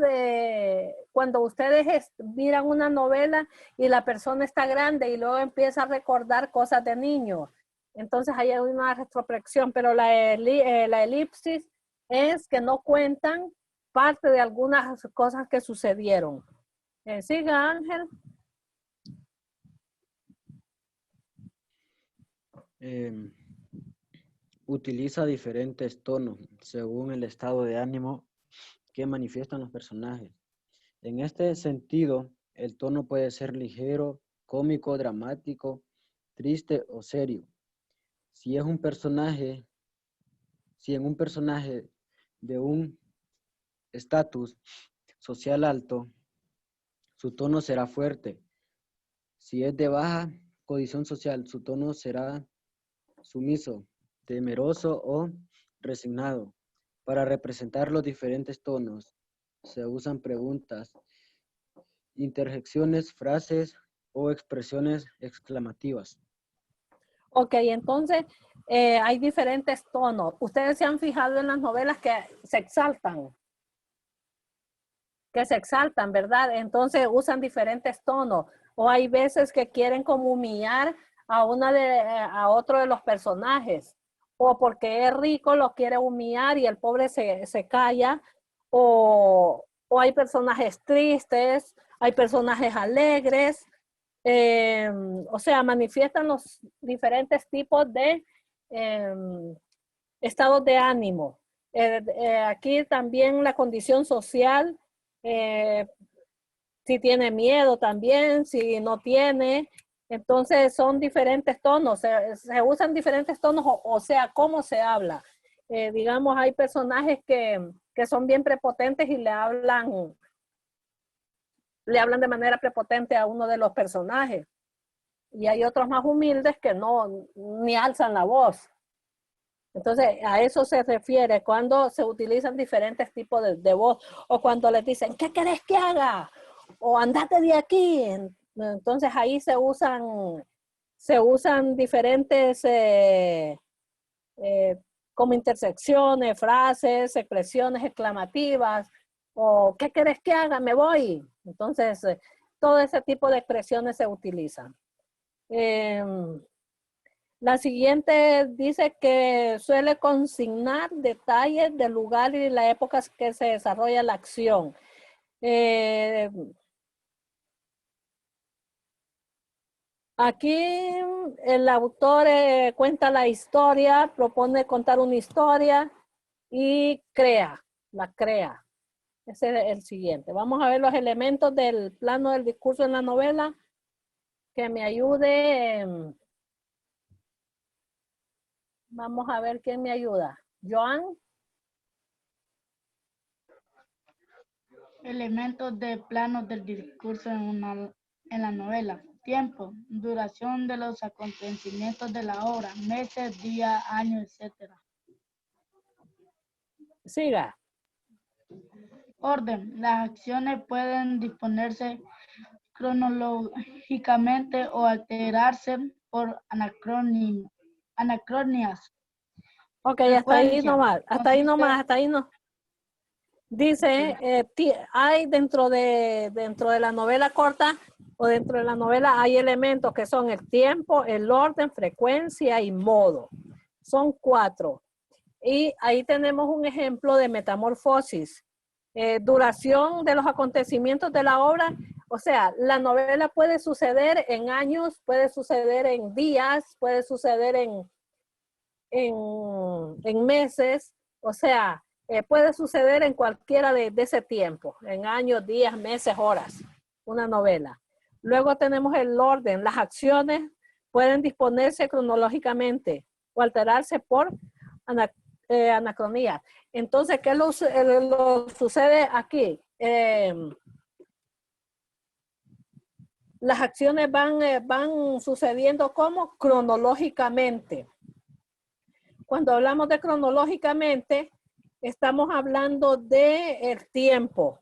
cuando ustedes miran una novela y la persona está grande y luego empieza a recordar cosas de niño. Entonces ahí hay una retrospección, pero la elipsis es que no cuentan parte de algunas cosas que sucedieron. Siga, Ángel. Utiliza diferentes tonos según el estado de ánimo que manifiestan los personajes. En este sentido, el tono puede ser ligero, cómico, dramático, triste o serio. Si en un personaje de un estatus social alto, su tono será fuerte. Si es de baja condición social, su tono será sumiso, temeroso o resignado. Para representar los diferentes tonos, se usan preguntas, interjecciones, frases o expresiones exclamativas. Ok, entonces hay diferentes tonos. Ustedes se han fijado en las novelas que se exaltan, ¿verdad? Entonces usan diferentes tonos. O hay veces que quieren como humillar a otro de los personajes. O porque es rico lo quiere humillar y el pobre se calla. O hay personajes tristes, hay personajes alegres. O sea, manifiestan los diferentes tipos de estados de ánimo. Aquí también la condición social, si tiene miedo también, si no tiene. Entonces son diferentes tonos, se usan diferentes tonos, o sea, cómo se habla. Digamos, hay personajes que son bien prepotentes y le hablan de manera prepotente a uno de los personajes. Y hay otros más humildes que no, ni alzan la voz. Entonces, a eso se refiere cuando se utilizan diferentes tipos de voz, o cuando les dicen, ¿qué querés que haga? O andate de aquí. Entonces, ahí se usan diferentes como intersecciones, frases, expresiones exclamativas, o ¿qué querés que haga? Me voy. Entonces, todo ese tipo de expresiones se utilizan. La siguiente dice que suele consignar detalles del lugar y la época que se desarrolla la acción. Aquí el autor cuenta la historia, propone contar una historia y la crea. Ese es el siguiente. Vamos a ver los elementos del plano del discurso en la novela que me ayude. Vamos a ver quién me ayuda. Joan. Elementos de planos del discurso en la novela. Tiempo, duración de los acontecimientos de la obra, meses, días, años, etc. Siga. Orden. Las acciones pueden disponerse cronológicamente o alterarse por anacronías. Ok, hasta ahí Frecuencia. nomás, hasta ahí no. Dice, hay dentro de la novela corta o dentro de la novela hay elementos que son el tiempo, el orden, frecuencia y modo. Son 4. Y ahí tenemos un ejemplo de metamorfosis. Duración de los acontecimientos de la obra, o sea, la novela puede suceder en años, puede suceder en días, puede suceder en meses, o sea, puede suceder en cualquiera de ese tiempo, en años, días, meses, horas, una novela. Luego tenemos el orden, las acciones pueden disponerse cronológicamente o alterarse por anacronía. Entonces, ¿qué lo sucede aquí? Las acciones van sucediendo como cronológicamente. Cuando hablamos de cronológicamente, estamos hablando de el tiempo,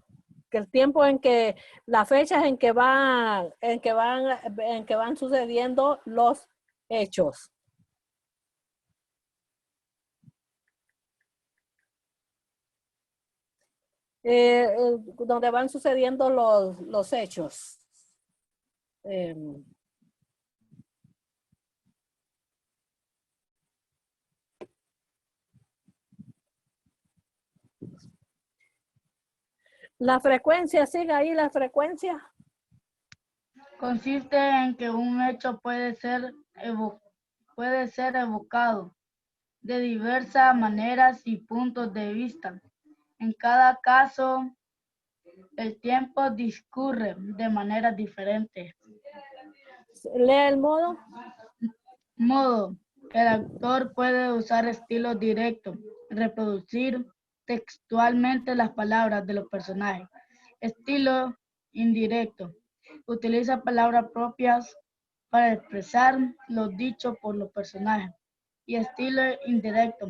que el tiempo en que las fechas en que van sucediendo los hechos. Donde van sucediendo los hechos. La frecuencia, sigue ahí la frecuencia. Consiste en que un hecho puede ser evocado de diversas maneras y puntos de vista. En cada caso, el tiempo discurre de manera diferente. Lee el modo. Modo. El autor puede usar estilo directo, reproducir textualmente las palabras de los personajes. Estilo indirecto. Utiliza palabras propias para expresar lo dicho por los personajes. Y estilo indirecto.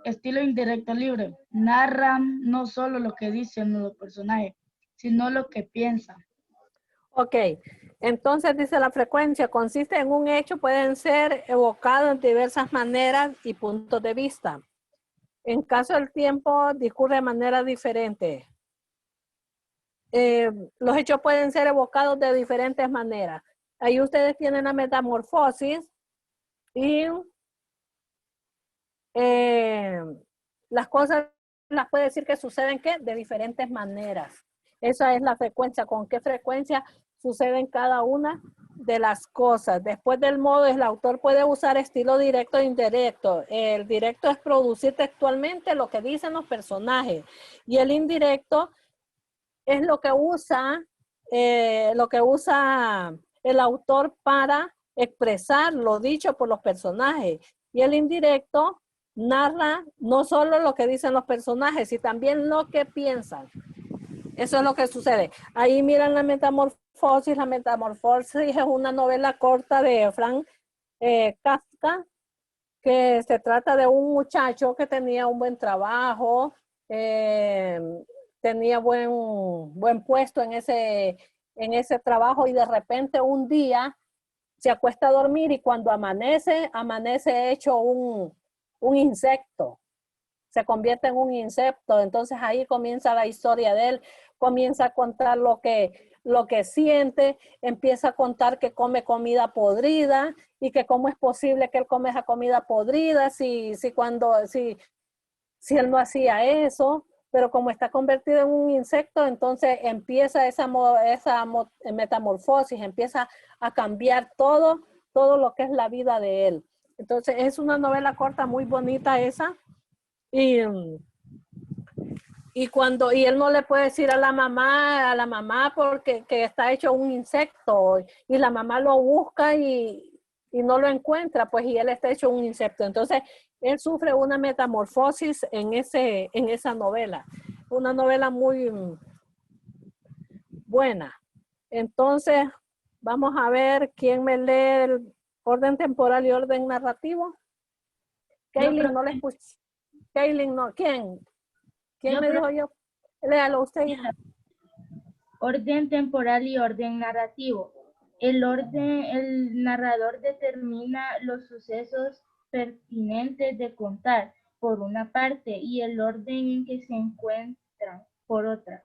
Estilo indirecto libre. Narra no solo lo que dicen los personajes, sino lo que piensan. Ok, entonces dice la frecuencia consiste en un hecho, pueden ser evocados de diversas maneras y puntos de vista. En caso del tiempo, discurre de manera diferente. Los hechos pueden ser evocados de diferentes maneras. Ahí ustedes tienen la metamorfosis y las cosas las puede decir que suceden ¿qué? De diferentes maneras. Esa es la frecuencia, con qué frecuencia suceden cada una de las cosas. Después del modo, el autor puede usar estilo directo e indirecto. El directo es producir textualmente lo que dicen los personajes y el indirecto es lo que usa el autor para expresar lo dicho por los personajes. Y el indirecto narra no solo lo que dicen los personajes, sino también lo que piensan. Eso es lo que sucede. Ahí miran la metamorfosis. La metamorfosis es una novela corta de Franz Kafka, que se trata de un muchacho que tenía un buen trabajo, tenía buen puesto en ese trabajo y de repente un día se acuesta a dormir y cuando amanece hecho un insecto. Se convierte en un insecto. Entonces ahí comienza la historia de él, comienza a contar lo que siente, empieza a contar que come comida podrida y que cómo es posible que él come esa comida podrida si él no hacía eso. pero como está convertido en un insecto, entonces empieza esa metamorfosis, empieza a cambiar todo lo que es la vida de él. Entonces es una novela corta muy bonita esa. Y él no le puede decir a la mamá porque que está hecho un insecto, y la mamá lo busca y no lo encuentra, pues, y él está hecho un insecto. Entonces él sufre una metamorfosis en esa novela. Una novela muy buena. Entonces, vamos a ver quién me lee el orden temporal y orden narrativo. Kaylin, no le escuché. Kaylin, no. ¿Quién? ¿Quién me dijo yo? Léalo usted, hija. Orden temporal y orden narrativo. El narrador determina los sucesos pertinentes de contar, por una parte, y el orden en que se encuentran, por otra.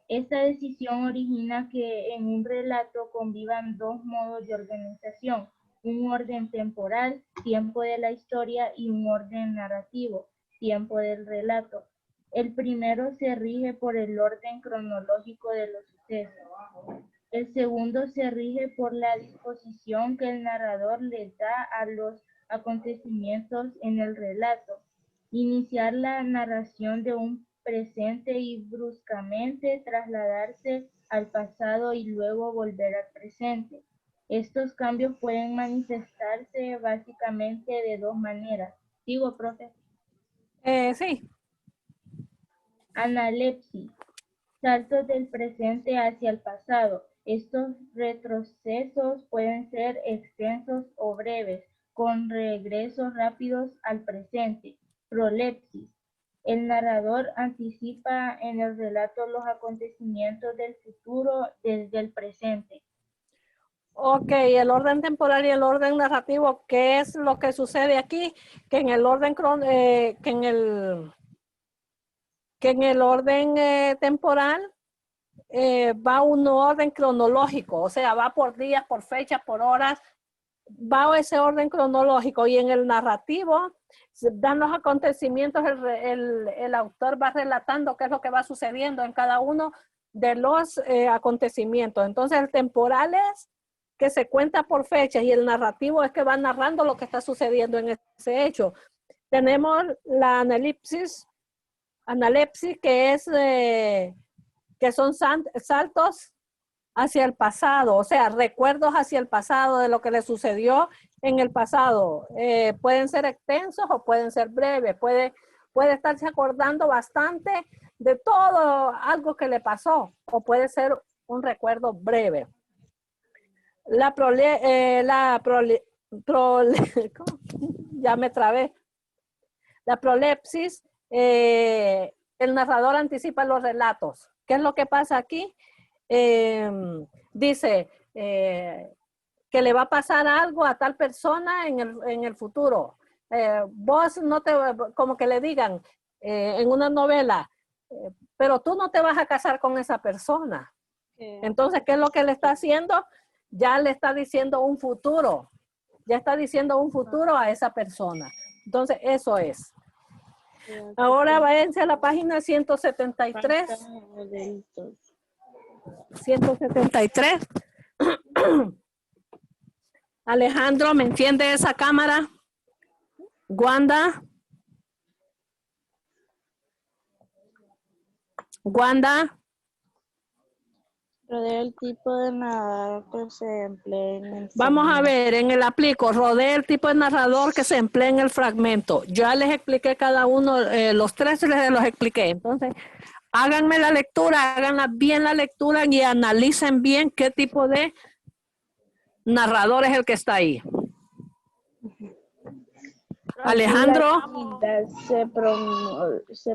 Esta decisión origina que en un relato convivan dos modos de organización: un orden temporal, tiempo de la historia, y un orden narrativo, tiempo del relato. El primero se rige por el orden cronológico de los sucesos. El segundo se rige por la disposición que el narrador le da a los acontecimientos en el relato. Iniciar la narración de un presente y bruscamente trasladarse al pasado y luego volver al presente. Estos cambios pueden manifestarse básicamente de dos maneras. ¿Digo, profe? Sí. Analepsis. Saltos del presente hacia el pasado. Estos retrocesos pueden ser extensos o breves, con regresos rápidos al presente. Prolepsis. El narrador anticipa en el relato los acontecimientos del futuro desde el presente. Ok, el orden temporal y el orden narrativo, ¿qué es lo que sucede aquí? Que en el orden temporal va un orden cronológico, o sea, va por días, por fechas, por horas, va ese orden cronológico, y en el narrativo dan los acontecimientos, el autor va relatando qué es lo que va sucediendo en cada uno de los acontecimientos. Entonces el temporal es que se cuenta por fechas y el narrativo es que va narrando lo que está sucediendo en ese hecho. Tenemos la analepsis, que son saltos hacia el pasado, o sea, recuerdos hacia el pasado de lo que le sucedió en el pasado. Pueden ser extensos o pueden ser breves, puede estarse acordando bastante de todo algo que le pasó, o puede ser un recuerdo breve. Ya me trabé. La prolepsis, el narrador anticipa los relatos. ¿Qué es lo que pasa aquí? Dice que le va a pasar algo a tal persona en el futuro. Vos no te, como que le digan en una novela, pero tú no te vas a casar con esa persona. Entonces, ¿qué es lo que le está haciendo? Ya le está diciendo un futuro. Ya está diciendo un futuro a esa persona. Entonces, eso es. Ahora váyanse a la página 173. 173. Alejandro, ¿me enciende esa cámara? Wanda. Wanda. Rodea el tipo de narrador que se emplea en el Vamos a fragmento. ver, en el aplico, rodea el tipo de narrador que se emplea en el fragmento. Ya les expliqué cada uno, los tres les los expliqué. Entonces, háganme la lectura, háganla bien la lectura y analicen bien qué tipo de narrador es el que está ahí. Alejandro. Se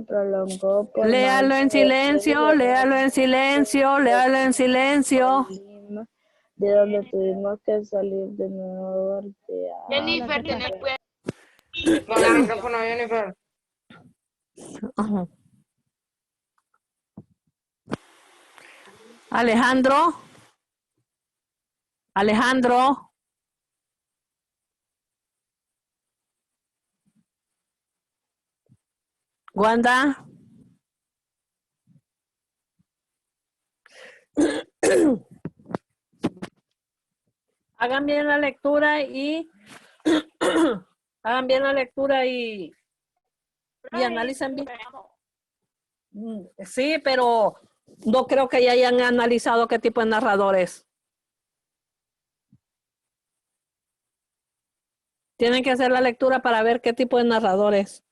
prolongó por Léalo en silencio, léalo en silencio, léalo en silencio. de donde tuvimos que salir de nuevo. Jennifer, tiene que... Ponga el micrófono, Jennifer. Alejandro. Alejandro. Wanda. Hagan bien la lectura y hagan bien la lectura y analicen bien. Sí, pero no creo que ya hayan analizado qué tipo de narrador es. Tienen que hacer la lectura para ver qué tipo de narrador es.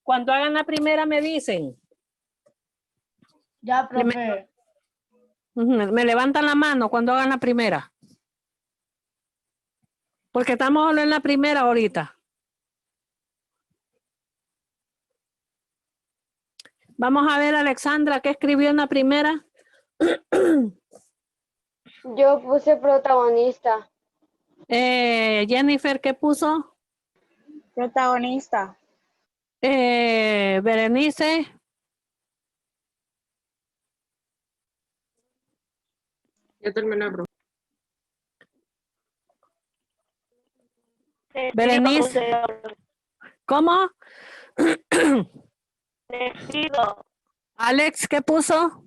Cuando hagan la primera me dicen. Ya, profe. Me levantan la mano cuando hagan la primera. Porque estamos solo en la primera ahorita. Vamos a ver, Alexandra, ¿qué escribió en la primera? Yo puse protagonista. Jennifer, ¿qué puso? Protagonista. Berenice. Ya terminé, bro. Berenice. ¿Cómo? Alex, ¿qué puso?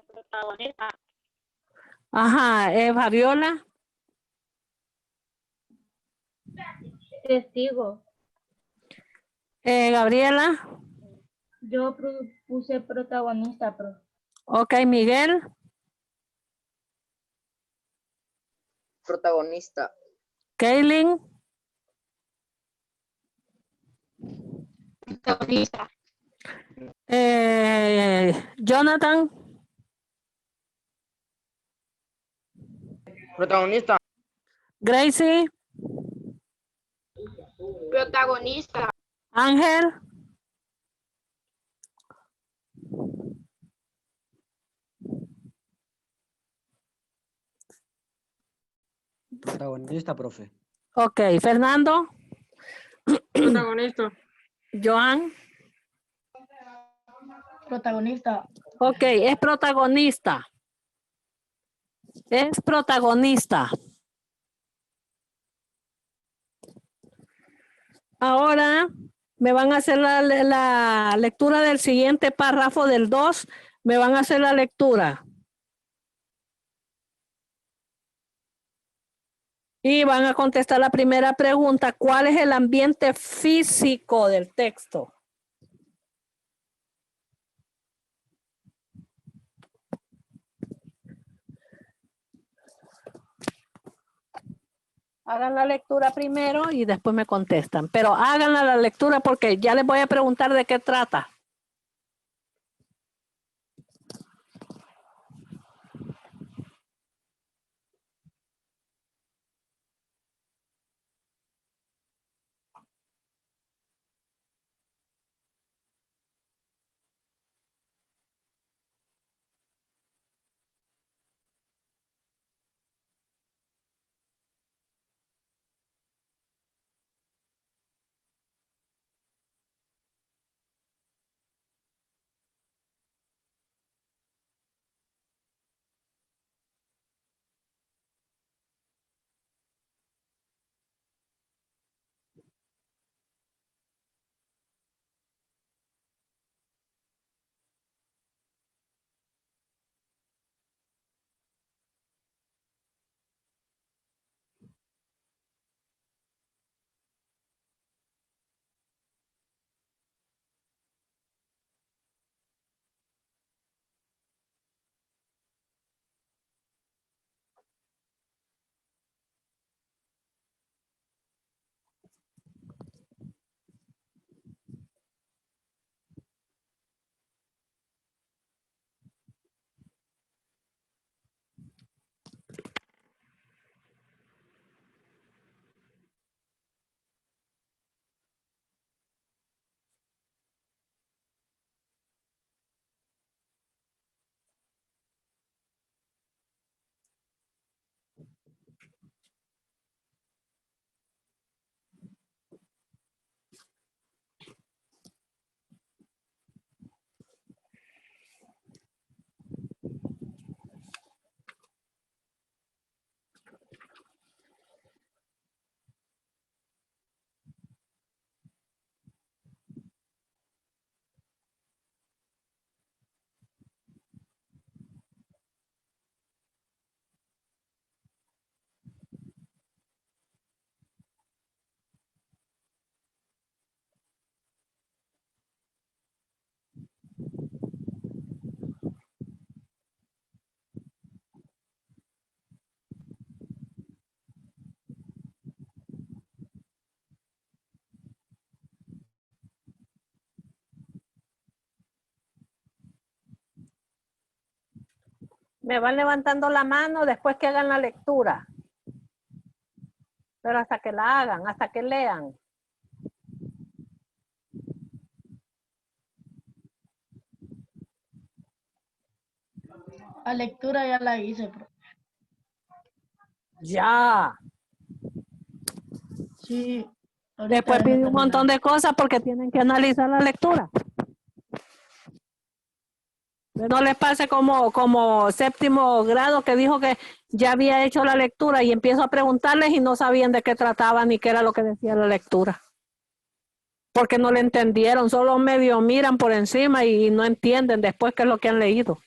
Protagonista. Ajá, Fabiola. Testigo. Gabriela. Yo puse protagonista, profe. Ok, Miguel. Protagonista. Kaylin. Protagonista. Jonathan. Protagonista. Gracie. Protagonista. Ángel. Protagonista, profe. Ok, Fernando. Protagonista. Joan. Protagonista. Ok, es protagonista. Es protagonista. Ahora me van a hacer la lectura del siguiente párrafo del 2. Me van a hacer la lectura. Y van a contestar la primera pregunta. ¿Cuál es el ambiente físico del texto? Hagan la lectura primero y después me contestan. Pero hagan la lectura porque ya les voy a preguntar de qué trata. Me van levantando la mano después que hagan la lectura. Pero hasta que la hagan, hasta que lean. La lectura ya la hice, profe. Ya. Sí. ahorita Después vengo pide un terminando. montón de cosas porque tienen que analizar la lectura. No les pase como séptimo grado que dijo que ya había hecho la lectura y empiezo a preguntarles y no sabían de qué trataba ni qué era lo que decía la lectura. Porque no le entendieron, solo medio miran por encima y no entienden después qué es lo que han leído.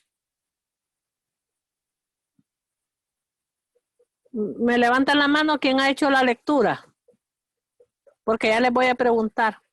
Me levantan la mano quien ha hecho la lectura, porque ya les voy a preguntar.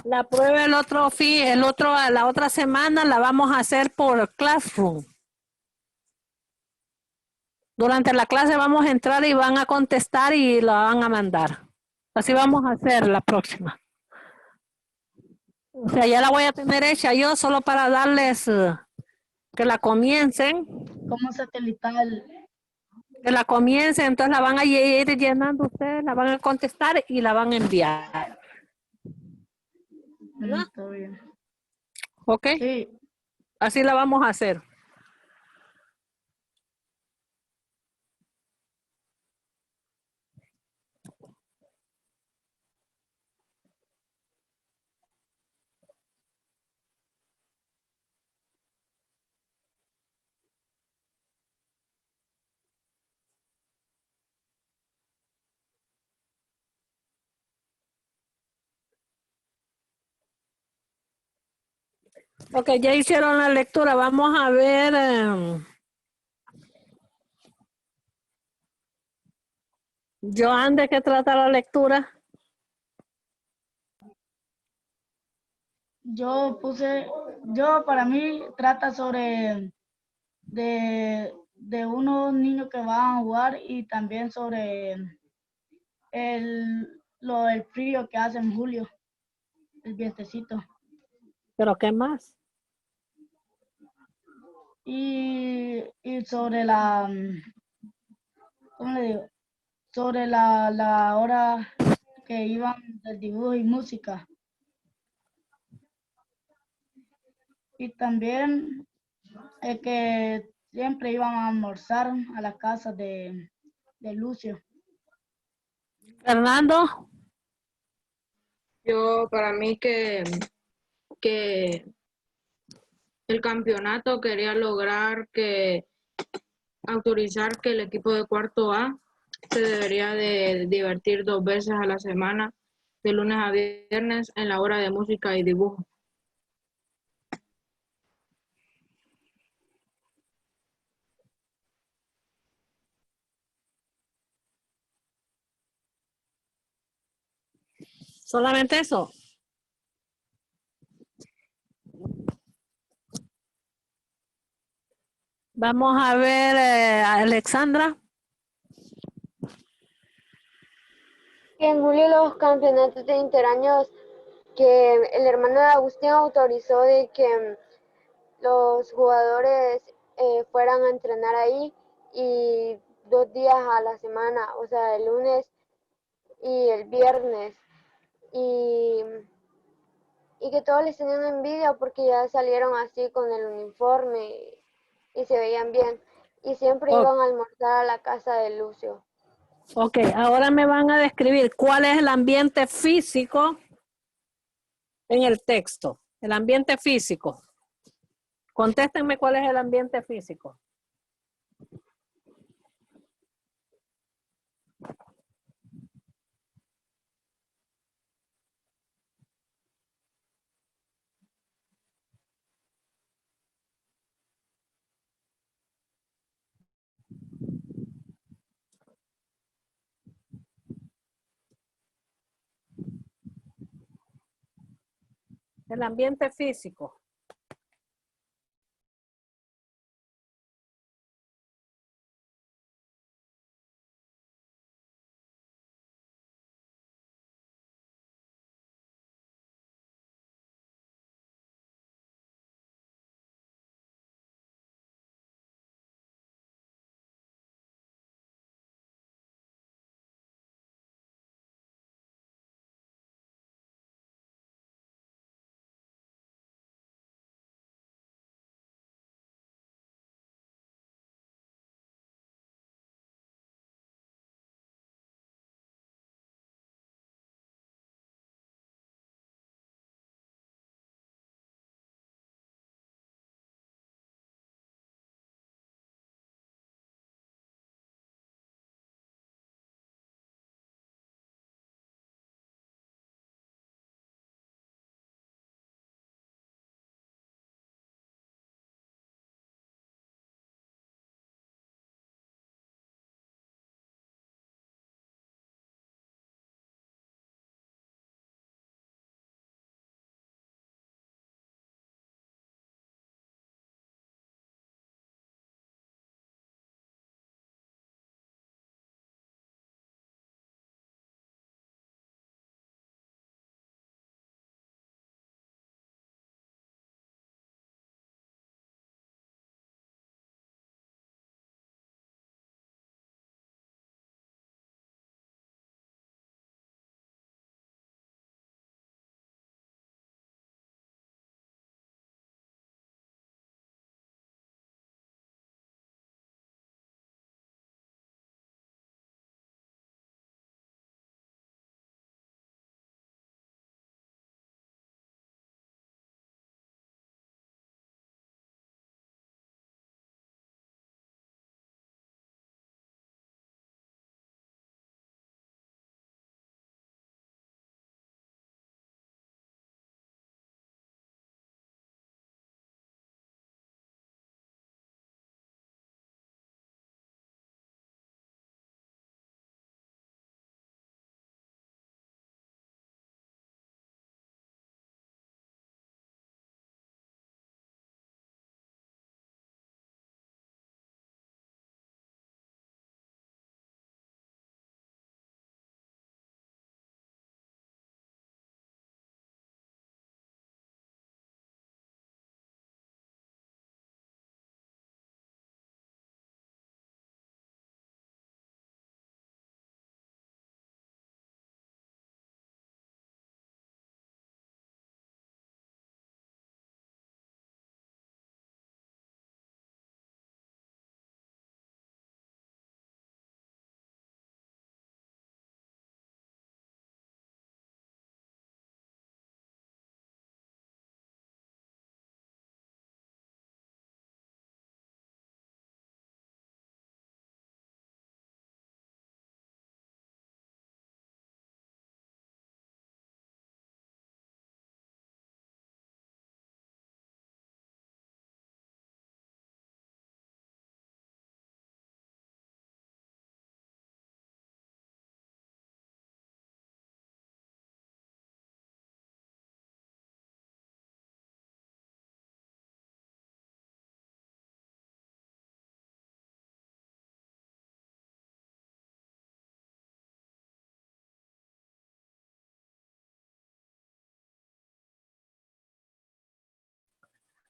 La prueba la otra semana la vamos a hacer por Classroom. Durante la clase vamos a entrar y van a contestar y la van a mandar. Así vamos a hacer la próxima. O sea, ya la voy a tener hecha yo solo para darles que la comiencen. Como satelital. Que la comiencen, entonces la van a ir llenando ustedes, la van a contestar y la van a enviar. ¿No? Está bien. ¿Ok? Sí. Así la vamos a hacer. Ok, ya hicieron la lectura. Vamos a ver. Joan, ¿de qué trata la lectura? Para mí trata sobre de unos niños que van a jugar y también sobre lo del frío que hace en julio, el vientecito. ¿Pero qué más? Y sobre ¿cómo le digo? Sobre la hora que iban del dibujo y música. Y también que siempre iban a almorzar a la casa de Lucio. Fernando. Yo, para mí que el campeonato quería lograr autorizar que el equipo de cuarto A se debería de divertir 2 veces a la semana, de lunes a viernes, en la hora de música y dibujo. ¿Solamente eso? Vamos a ver a Alexandra. En julio los campeonatos de interaños que el hermano de Agustín autorizó de que los jugadores fueran a entrenar ahí y 2 días a la semana, o sea, el lunes y el viernes. Y que todos les tenían envidia porque ya salieron así con el uniforme y se veían bien. Y siempre iban a almorzar a la casa de Lucio. Ok, ahora me van a describir cuál es el ambiente físico en el texto. El ambiente físico. Contéstenme cuál es el ambiente físico. El ambiente físico.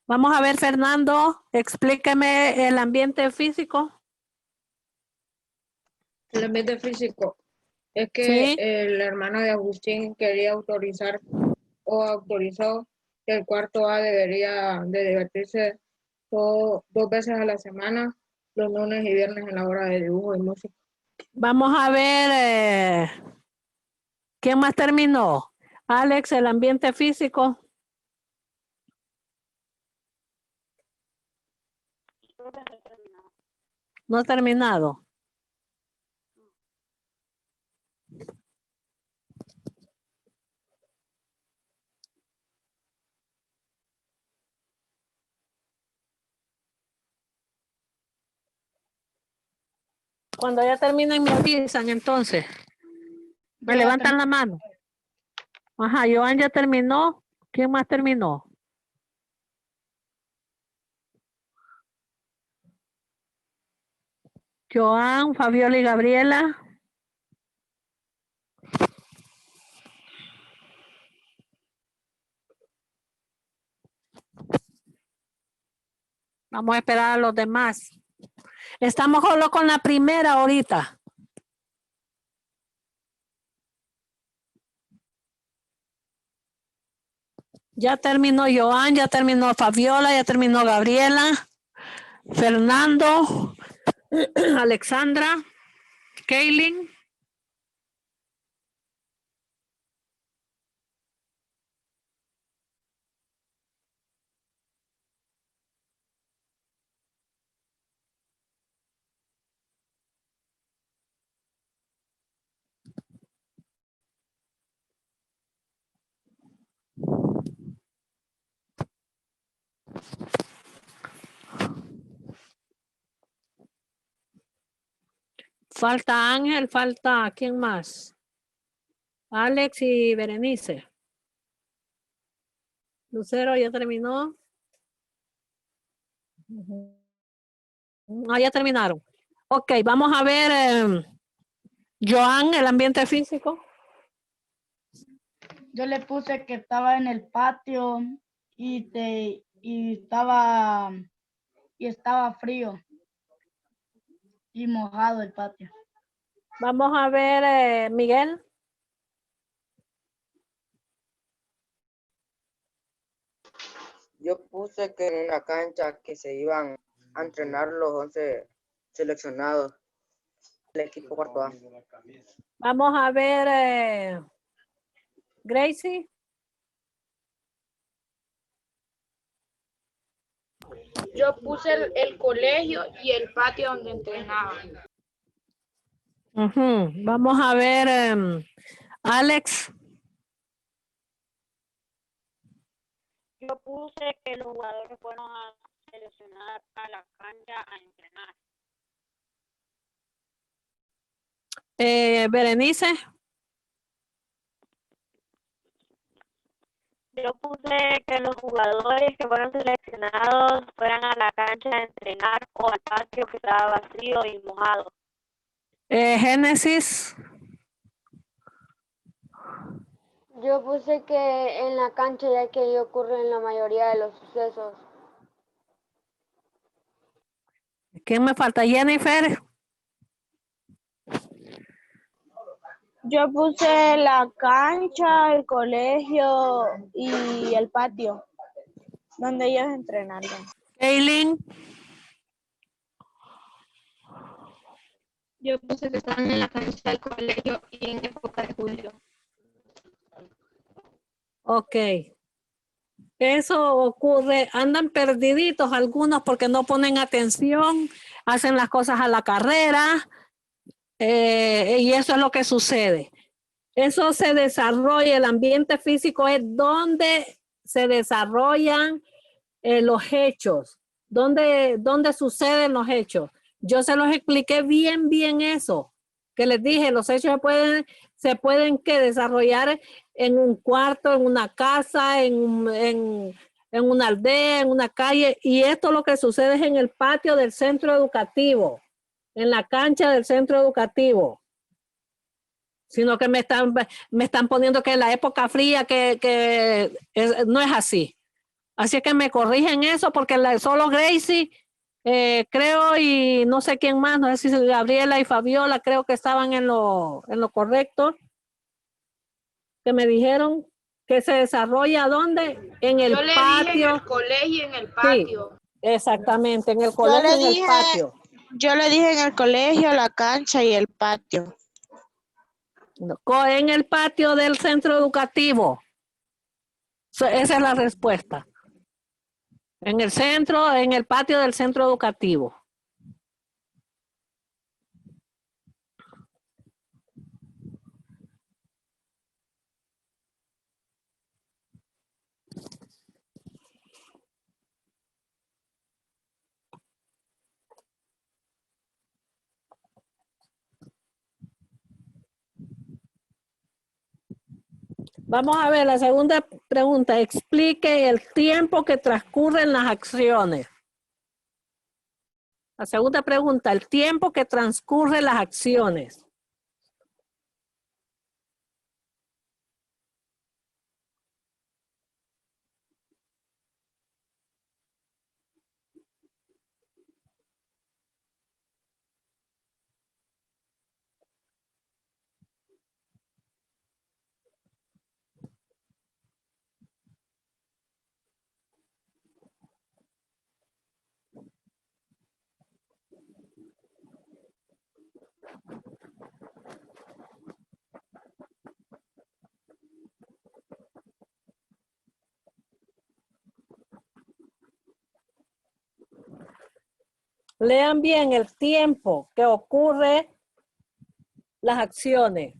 Vamos a ver, Fernando, explíqueme el ambiente físico. El ambiente físico es que Sí. el hermano de Agustín quería autorizar o autorizó que el cuarto A debería de divertirse 2 veces a la semana, los lunes y viernes en la hora de dibujo y música. Vamos a ver, ¿quién más terminó? Alex, el ambiente físico. No ha terminado. Cuando ya terminen me avisan entonces. Me Yo ya levantan la mano. Ajá, Joan ya terminó. ¿Quién más terminó? Joan, Fabiola y Gabriela. Vamos a esperar a los demás. Estamos solo con la primera ahorita. Ya terminó Joan, ya terminó Fabiola, ya terminó Gabriela, Fernando, Alexandra, Kaylin. Falta Ángel, falta ¿quién más? Alex y Berenice. Lucero ya terminó. Ah, ya terminaron. Ok, vamos a ver, Joan, el ambiente físico. Yo le puse que estaba en el patio y estaba frío y mojado el patio. Vamos a ver, Miguel. Yo puse que en una cancha que se iban a entrenar los 11 seleccionados del equipo cuarto A. Vamos a ver, Gracie. Yo puse el colegio y el patio donde entrenaban. Ujú. Vamos a ver, Alex. Yo puse que los jugadores fueron a seleccionar a la cancha a entrenar. Berenice. Yo puse que los jugadores que fueron seleccionados fueran a la cancha a entrenar o al patio que estaba vacío y mojado. Génesis. Yo puse que en la cancha, ya que ahí ocurren la mayoría de los sucesos. ¿Quién me falta? Jennifer. Yo puse la cancha, el colegio y el patio, donde ellos entrenaron. Kaylin. Yo puse que estaban en la cancha del colegio y en época de julio. Ok. Eso ocurre, andan perdiditos algunos porque no ponen atención, hacen las cosas a la carrera, y eso es lo que sucede. Eso se desarrolla, el ambiente físico es donde se desarrollan los hechos, donde suceden los hechos. Yo se los expliqué bien eso, que les dije, los hechos se pueden desarrollar en un cuarto, en una casa, en una aldea, en una calle, y esto lo que sucede es en el patio del centro educativo, en la cancha del centro educativo. Sino que me están poniendo que en la época fría, no es así. Así que me corrigen eso porque solo Gracie, creo, y no sé quién más, no sé si Gabriela y Fabiola, creo que estaban en lo correcto. Que me dijeron que se desarrolla ¿dónde? En el Yo le dije en patio. el colegio y en el patio. Sí, exactamente, en el colegio y en el patio. Yo le dije en el colegio, la cancha y el patio. No, en el patio del centro educativo. Esa es la respuesta. En el centro, en el patio del centro educativo. Vamos a ver la segunda pregunta. Explique el tiempo que transcurren las acciones. La segunda pregunta, el tiempo que transcurren las acciones. Lean bien el tiempo que ocurre las acciones.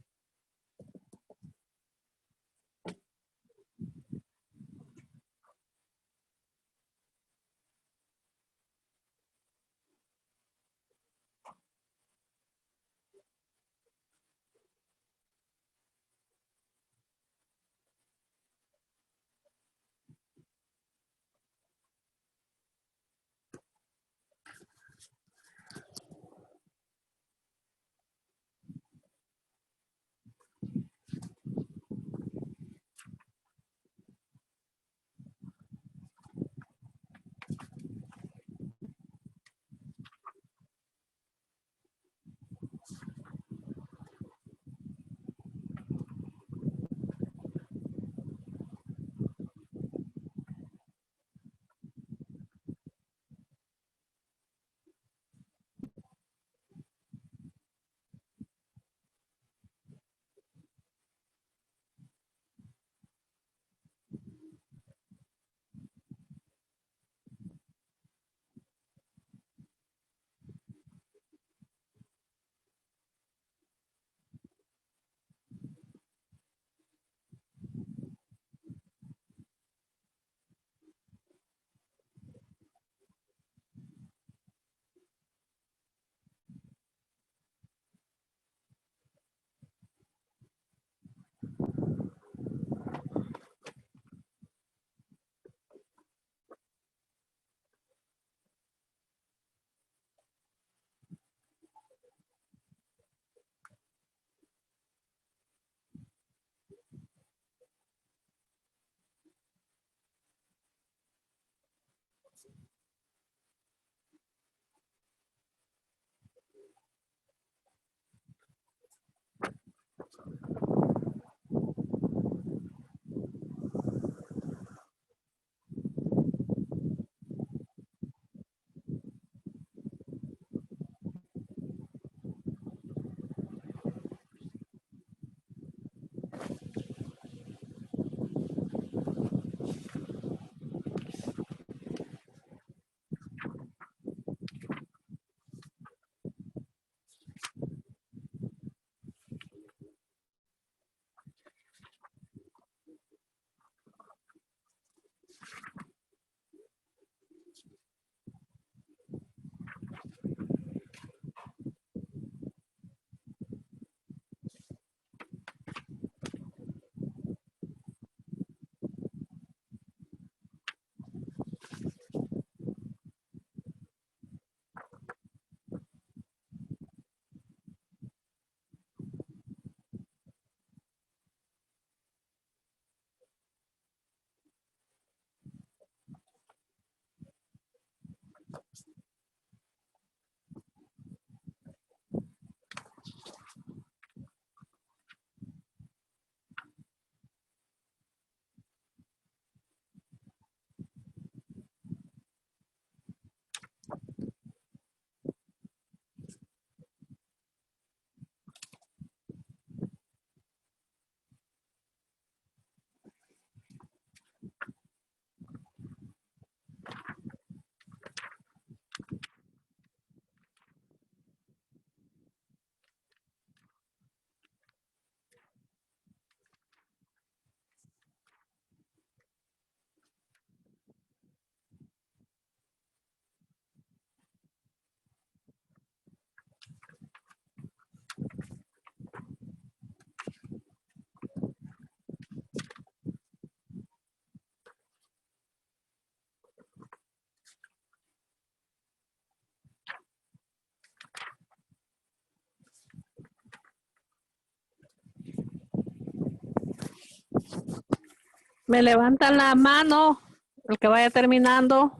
Me levantan la mano, el que vaya terminando.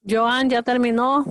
Joan ya terminó.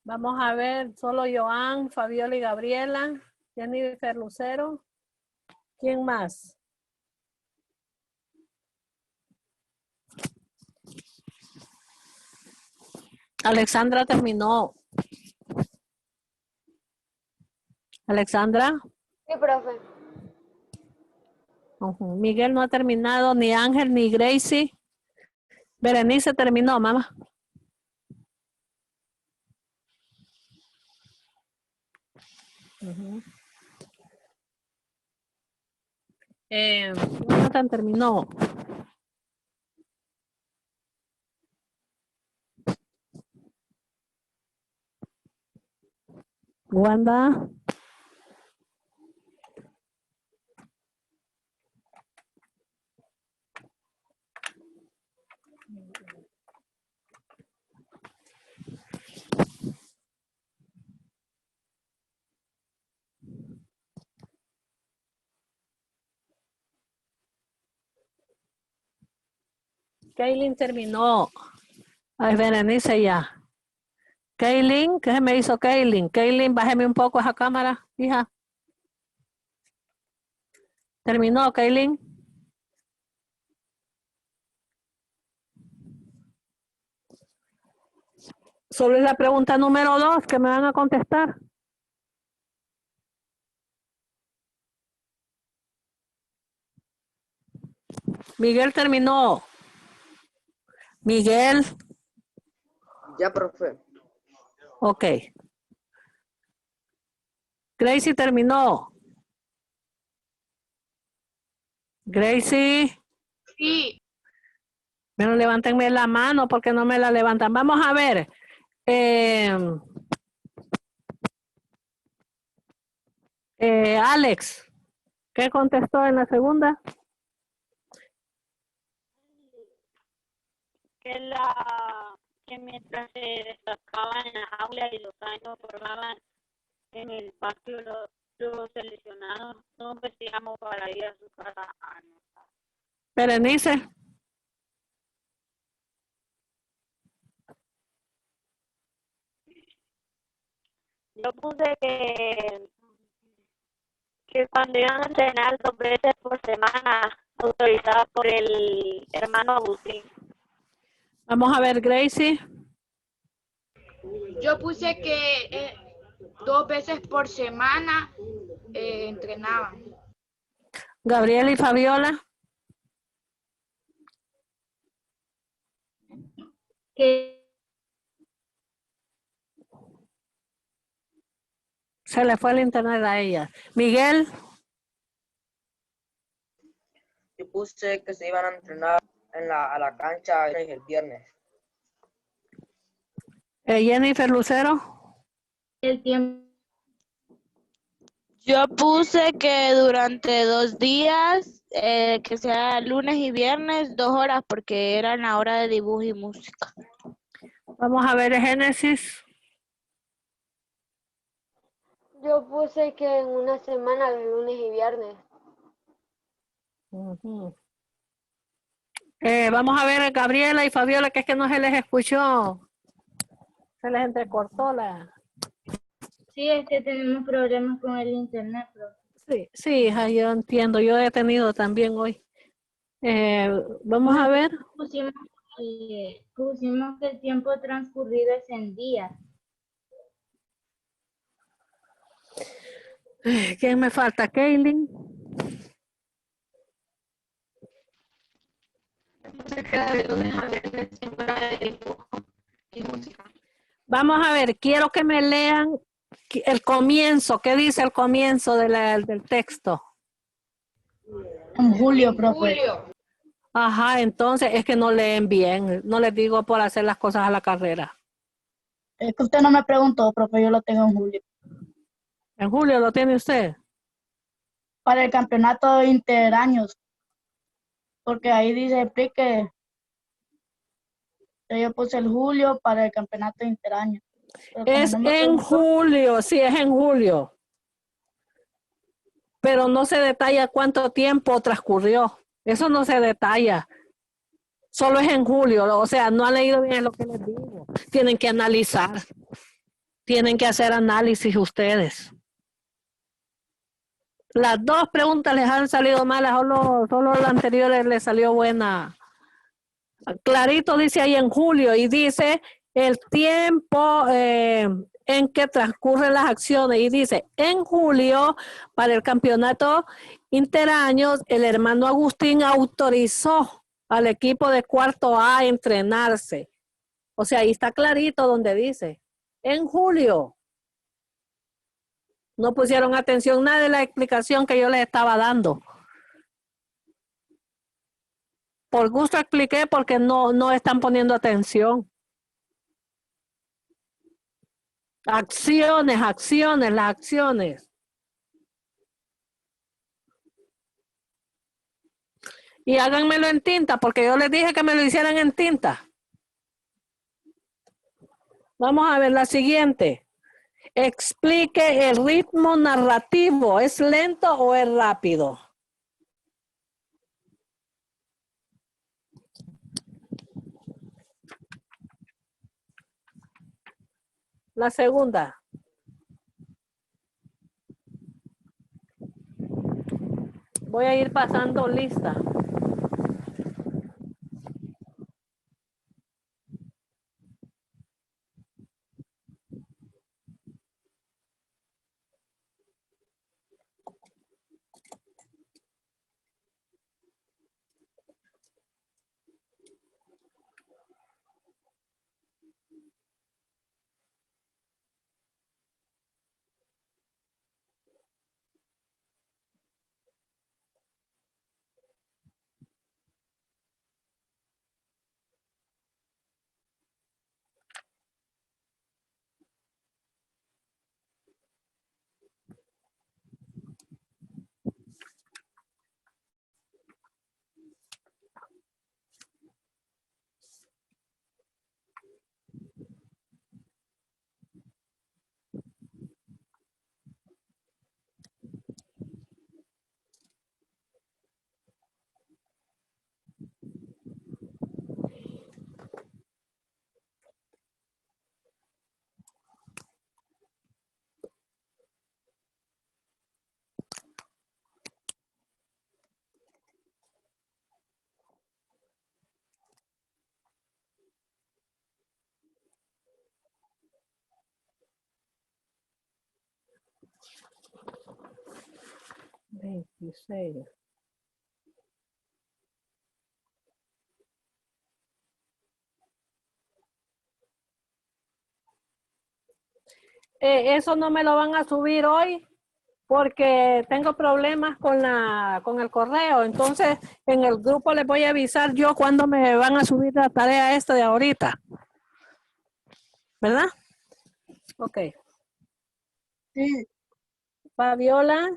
Vamos a ver, solo Joan, Fabiola y Gabriela, Jennifer Lucero. ¿Quién más? Alexandra terminó. Alexandra. Sí, profe. Miguel no ha terminado, ni Ángel, ni Gracie. Berenice terminó, mamá. Jonathan terminó. Wanda. Kaylin terminó. Ay, Berenice ya. Kaylin, ¿qué se me hizo Kaylin? Kaylin, bájeme un poco esa cámara, hija. ¿Terminó, Kaylin? Solo es la pregunta número 2 que me van a contestar. Miguel terminó. Miguel. Ya, profe. Ok. Gracie terminó. Gracie. Sí. Pero levántenme la mano porque no me la levantan. Vamos a ver. Alex, ¿qué contestó en la segunda? Que mientras se destacaban en la aula y los años formaban en el patio los seleccionados, no investigamos para ir a su casa a anotar. Berenice. Yo puse que cuando iban a entrenar 2 veces por semana, autorizadas por el hermano Agustín. Vamos a ver, Gracie. Yo puse que 2 veces por semana entrenaban. Gabriela y Fabiola. Se le fue el internet a ella. Miguel. Yo puse que se iban a entrenar a la cancha el viernes. Jennifer Lucero. El tiempo. Yo puse que durante 2 días, que sea lunes y viernes, 2 horas, porque eran la hora de dibujo y música. Vamos a ver Génesis. Yo puse que en una semana, de lunes y viernes. Vamos a ver Gabriela y Fabiola, que es que no se les escuchó. Se les entrecortó la... Sí, es que tenemos problemas con el internet, profe. Sí, hija, yo entiendo. Yo he tenido también hoy. Vamos a ver. Pusimos que el tiempo transcurrido es en días. ¿Quién me falta? Kaylin. Se queda de lunes a viernes en hora de dibujo y música. Vamos a ver, quiero que me lean el comienzo. ¿Qué dice el comienzo del texto? En julio, profe. Ajá, entonces es que no leen bien. No les digo por hacer las cosas a la carrera. Es que usted no me preguntó, profe, yo lo tengo en julio. ¿En julio lo tiene usted? Para el campeonato interaños. Porque ahí dice, explique. Yo puse el julio para el campeonato interaños. Pero como Es no me en preguntó, julio, sí, es en julio. Pero no se detalla cuánto tiempo transcurrió. Eso no se detalla. Solo es en julio, o sea, no han leído bien lo que les digo. Tienen que analizar. Tienen que hacer análisis ustedes. Las dos preguntas les han salido malas, solo la anterior les salió buena. Clarito dice ahí en julio y dice el tiempo en que transcurren las acciones y dice en julio para el campeonato interaños el hermano Agustín autorizó al equipo de cuarto A a entrenarse. O sea, ahí está clarito donde dice en julio. No pusieron atención nada de la explicación que yo les estaba dando. Por gusto expliqué porque no están poniendo atención. Acciones, las acciones. Y háganmelo en tinta porque yo les dije que me lo hicieran en tinta. Vamos a ver la siguiente. Explique el ritmo narrativo. ¿Es lento o es rápido? La segunda. Voy a ir pasando lista. Veintiséis. Eso no me lo van a subir hoy porque tengo problemas con el correo. Entonces, en el grupo les voy a avisar yo cuándo me van a subir la tarea esta de ahorita. ¿Verdad? Ok. sí, Fabiola,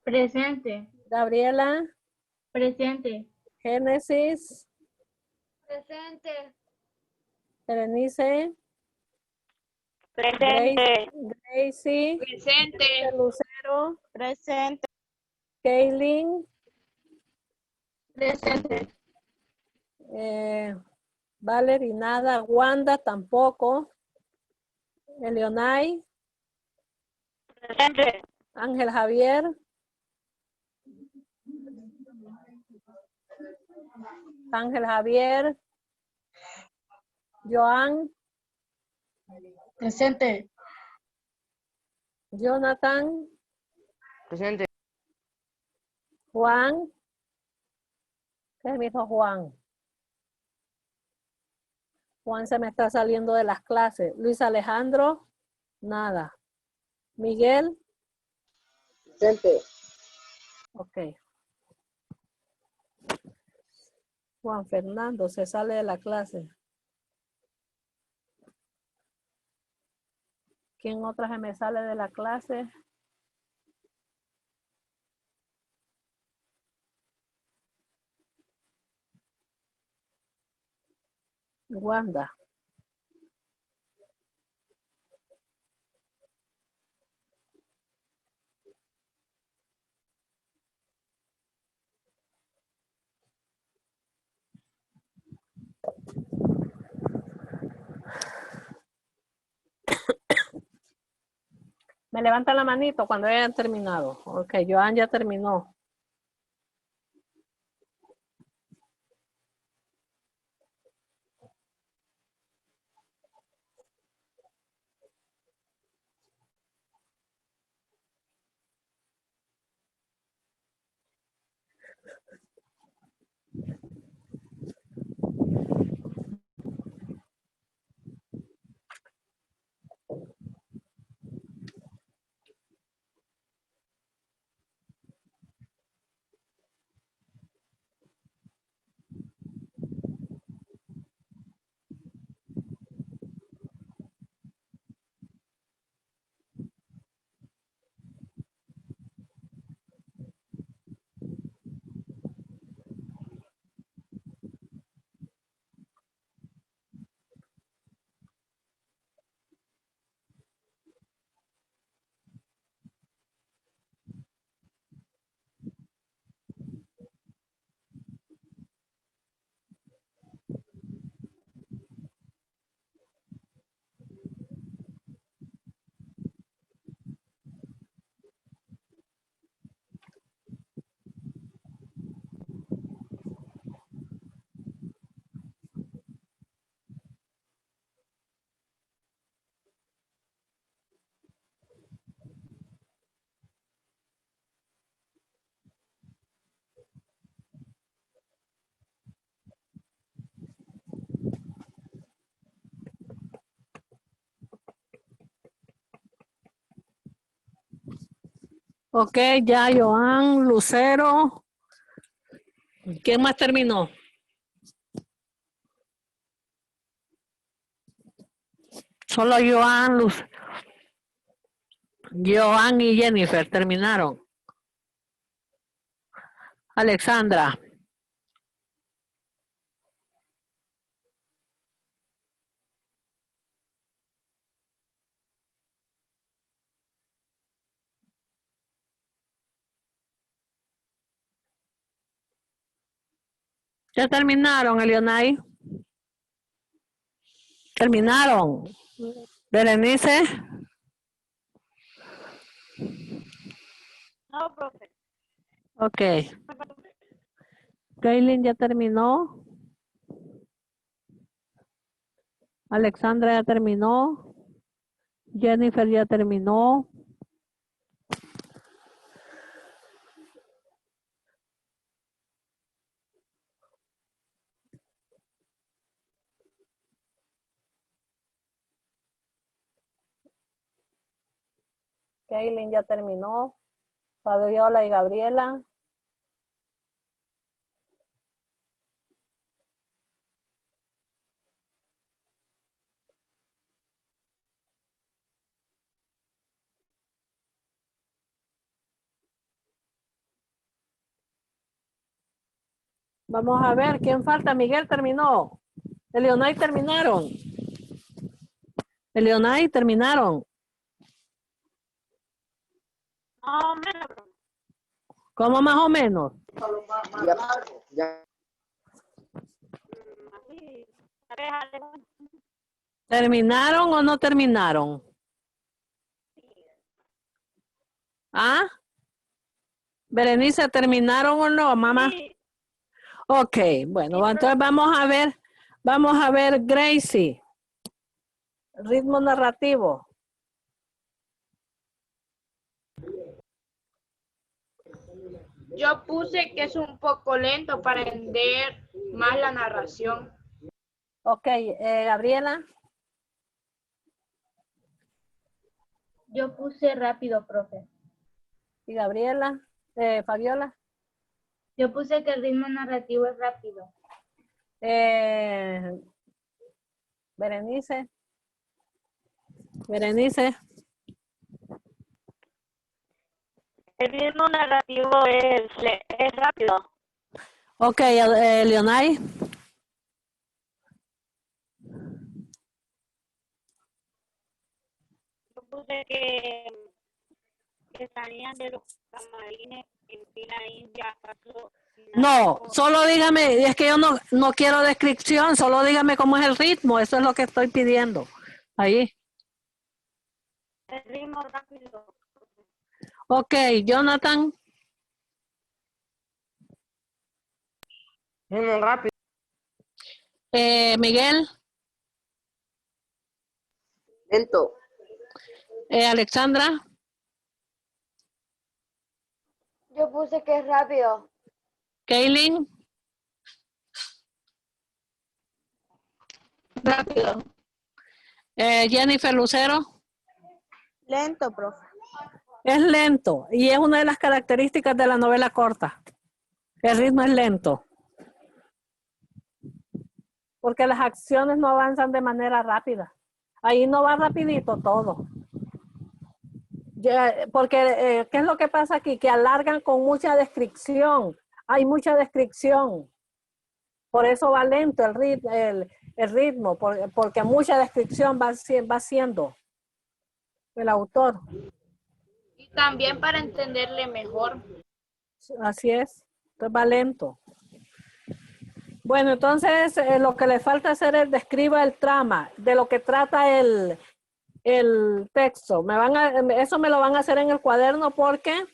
Presente. Gabriela, Presente. Génesis, Presente. Berenice, Presente. Gracie, Presente. Lucero, Presente. Kaylin, Presente. Valerie, nada, Wanda tampoco, Eleonay, Presente. Ángel Javier, Ángel Javier. Joan. Presente. Jonathan. Presente. Juan. ¿Qué me dijo Juan? Juan se me está saliendo de las clases. Luis Alejandro. Nada. Miguel. Presente. Ok. Juan Fernando se sale de la clase. ¿Quién otra se me sale de la clase? Wanda. Me levanta la manito cuando hayan terminado. Ok, Joan ya terminó. Ok, ya Joan, Lucero. ¿Quién más terminó? Solo Joan, Joan y Jennifer terminaron. Alexandra. Ya terminaron, Elionay. Terminaron. Berenice. No, profe. Ok. Kaylin ya terminó. Alexandra ya terminó. Jennifer ya terminó. Kaylin ya terminó. Fabiola y Gabriela. Vamos a ver, ¿quién falta? Miguel terminó. Elionay terminaron. Elionay terminaron. Más o menos, profe. ¿Cómo más o menos? Ya. Así, déjale. ¿Terminaron o no terminaron? ¿Ah? Berenice, ¿terminaron o no, mamá? Sí. Ok, bueno, entonces vamos a ver Gracie. Ritmo narrativo. Yo puse que es un poco lento para entender más la narración. Ok, Gabriela. Yo puse rápido, profe. Y Gabriela, Fabiola. Yo puse que el ritmo narrativo es rápido. Berenice. Berenice. El ritmo narrativo es rápido. Ok, Leonay. Yo puse que salían de los camarines en fila india. No, solo dígame, es que yo no quiero descripción, solo dígame cómo es el ritmo, eso es lo que estoy pidiendo. Ahí. El ritmo rápido. Ok, Jonathan. Ritmo rápido. Miguel. Lento. Alexandra. Yo puse que es rápido. Kaylin. Rápido. Jennifer Lucero. Lento, profe. Es lento y es una de las características de la novela corta. El ritmo es lento. Porque las acciones no avanzan de manera rápida. Ahí no va rapidito todo. Porque, ¿qué es lo que pasa aquí? Que alargan con mucha descripción. Hay mucha descripción. Por eso va lento el ritmo, porque mucha descripción va haciendo el autor. Y también para entenderle mejor. Así es. Entonces va lento. Bueno, entonces lo que le falta hacer es describa el trama, de lo que trata el texto. Eso me lo van a hacer en el cuaderno porque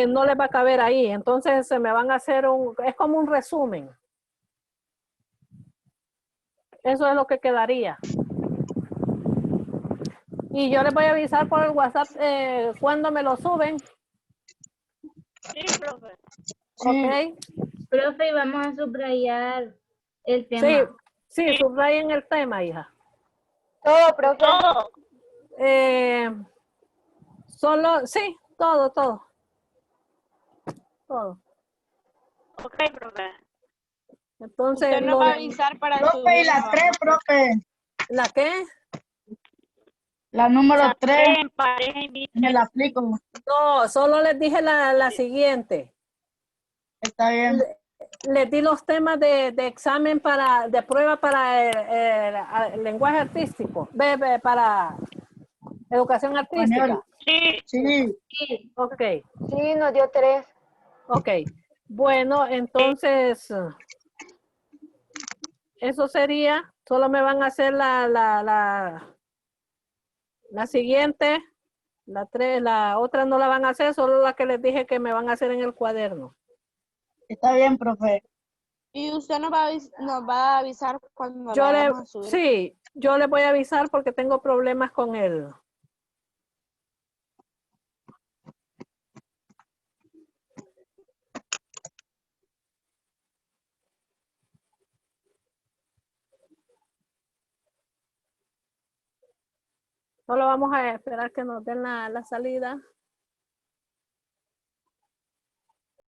no les va a caber ahí. Entonces me van a hacer es como un resumen. Eso es lo que quedaría. Y yo les voy a avisar por el WhatsApp cuando me lo suben. Sí, profe. Ok. Profe, vamos a subrayar el tema. Sí, subrayen el tema, hija. Todo, profe. Todo. Sí, todo. Todo. Ok, profe. Entonces, Usted nos va a avisar para Profe, y la subirlo. 3, profe. ¿La qué? La número 3, En pareja invita. me la aplico. No, solo les dije la siguiente. Está bien. Les di los temas de examen de prueba para el lenguaje artístico, para educación artística. Español. Sí. Sí. Ok, Sí, nos dio 3. ok. Bueno, entonces, eso sería, solo me van a hacer la siguiente, la 3, la otra no la van a hacer, solo la que les dije que me van a hacer en el cuaderno. Está bien, profe. Y usted nos va a avisar cuando la vayamos a subir. Sí, yo les voy a avisar porque tengo problemas con él. Solo vamos a esperar que nos den la salida.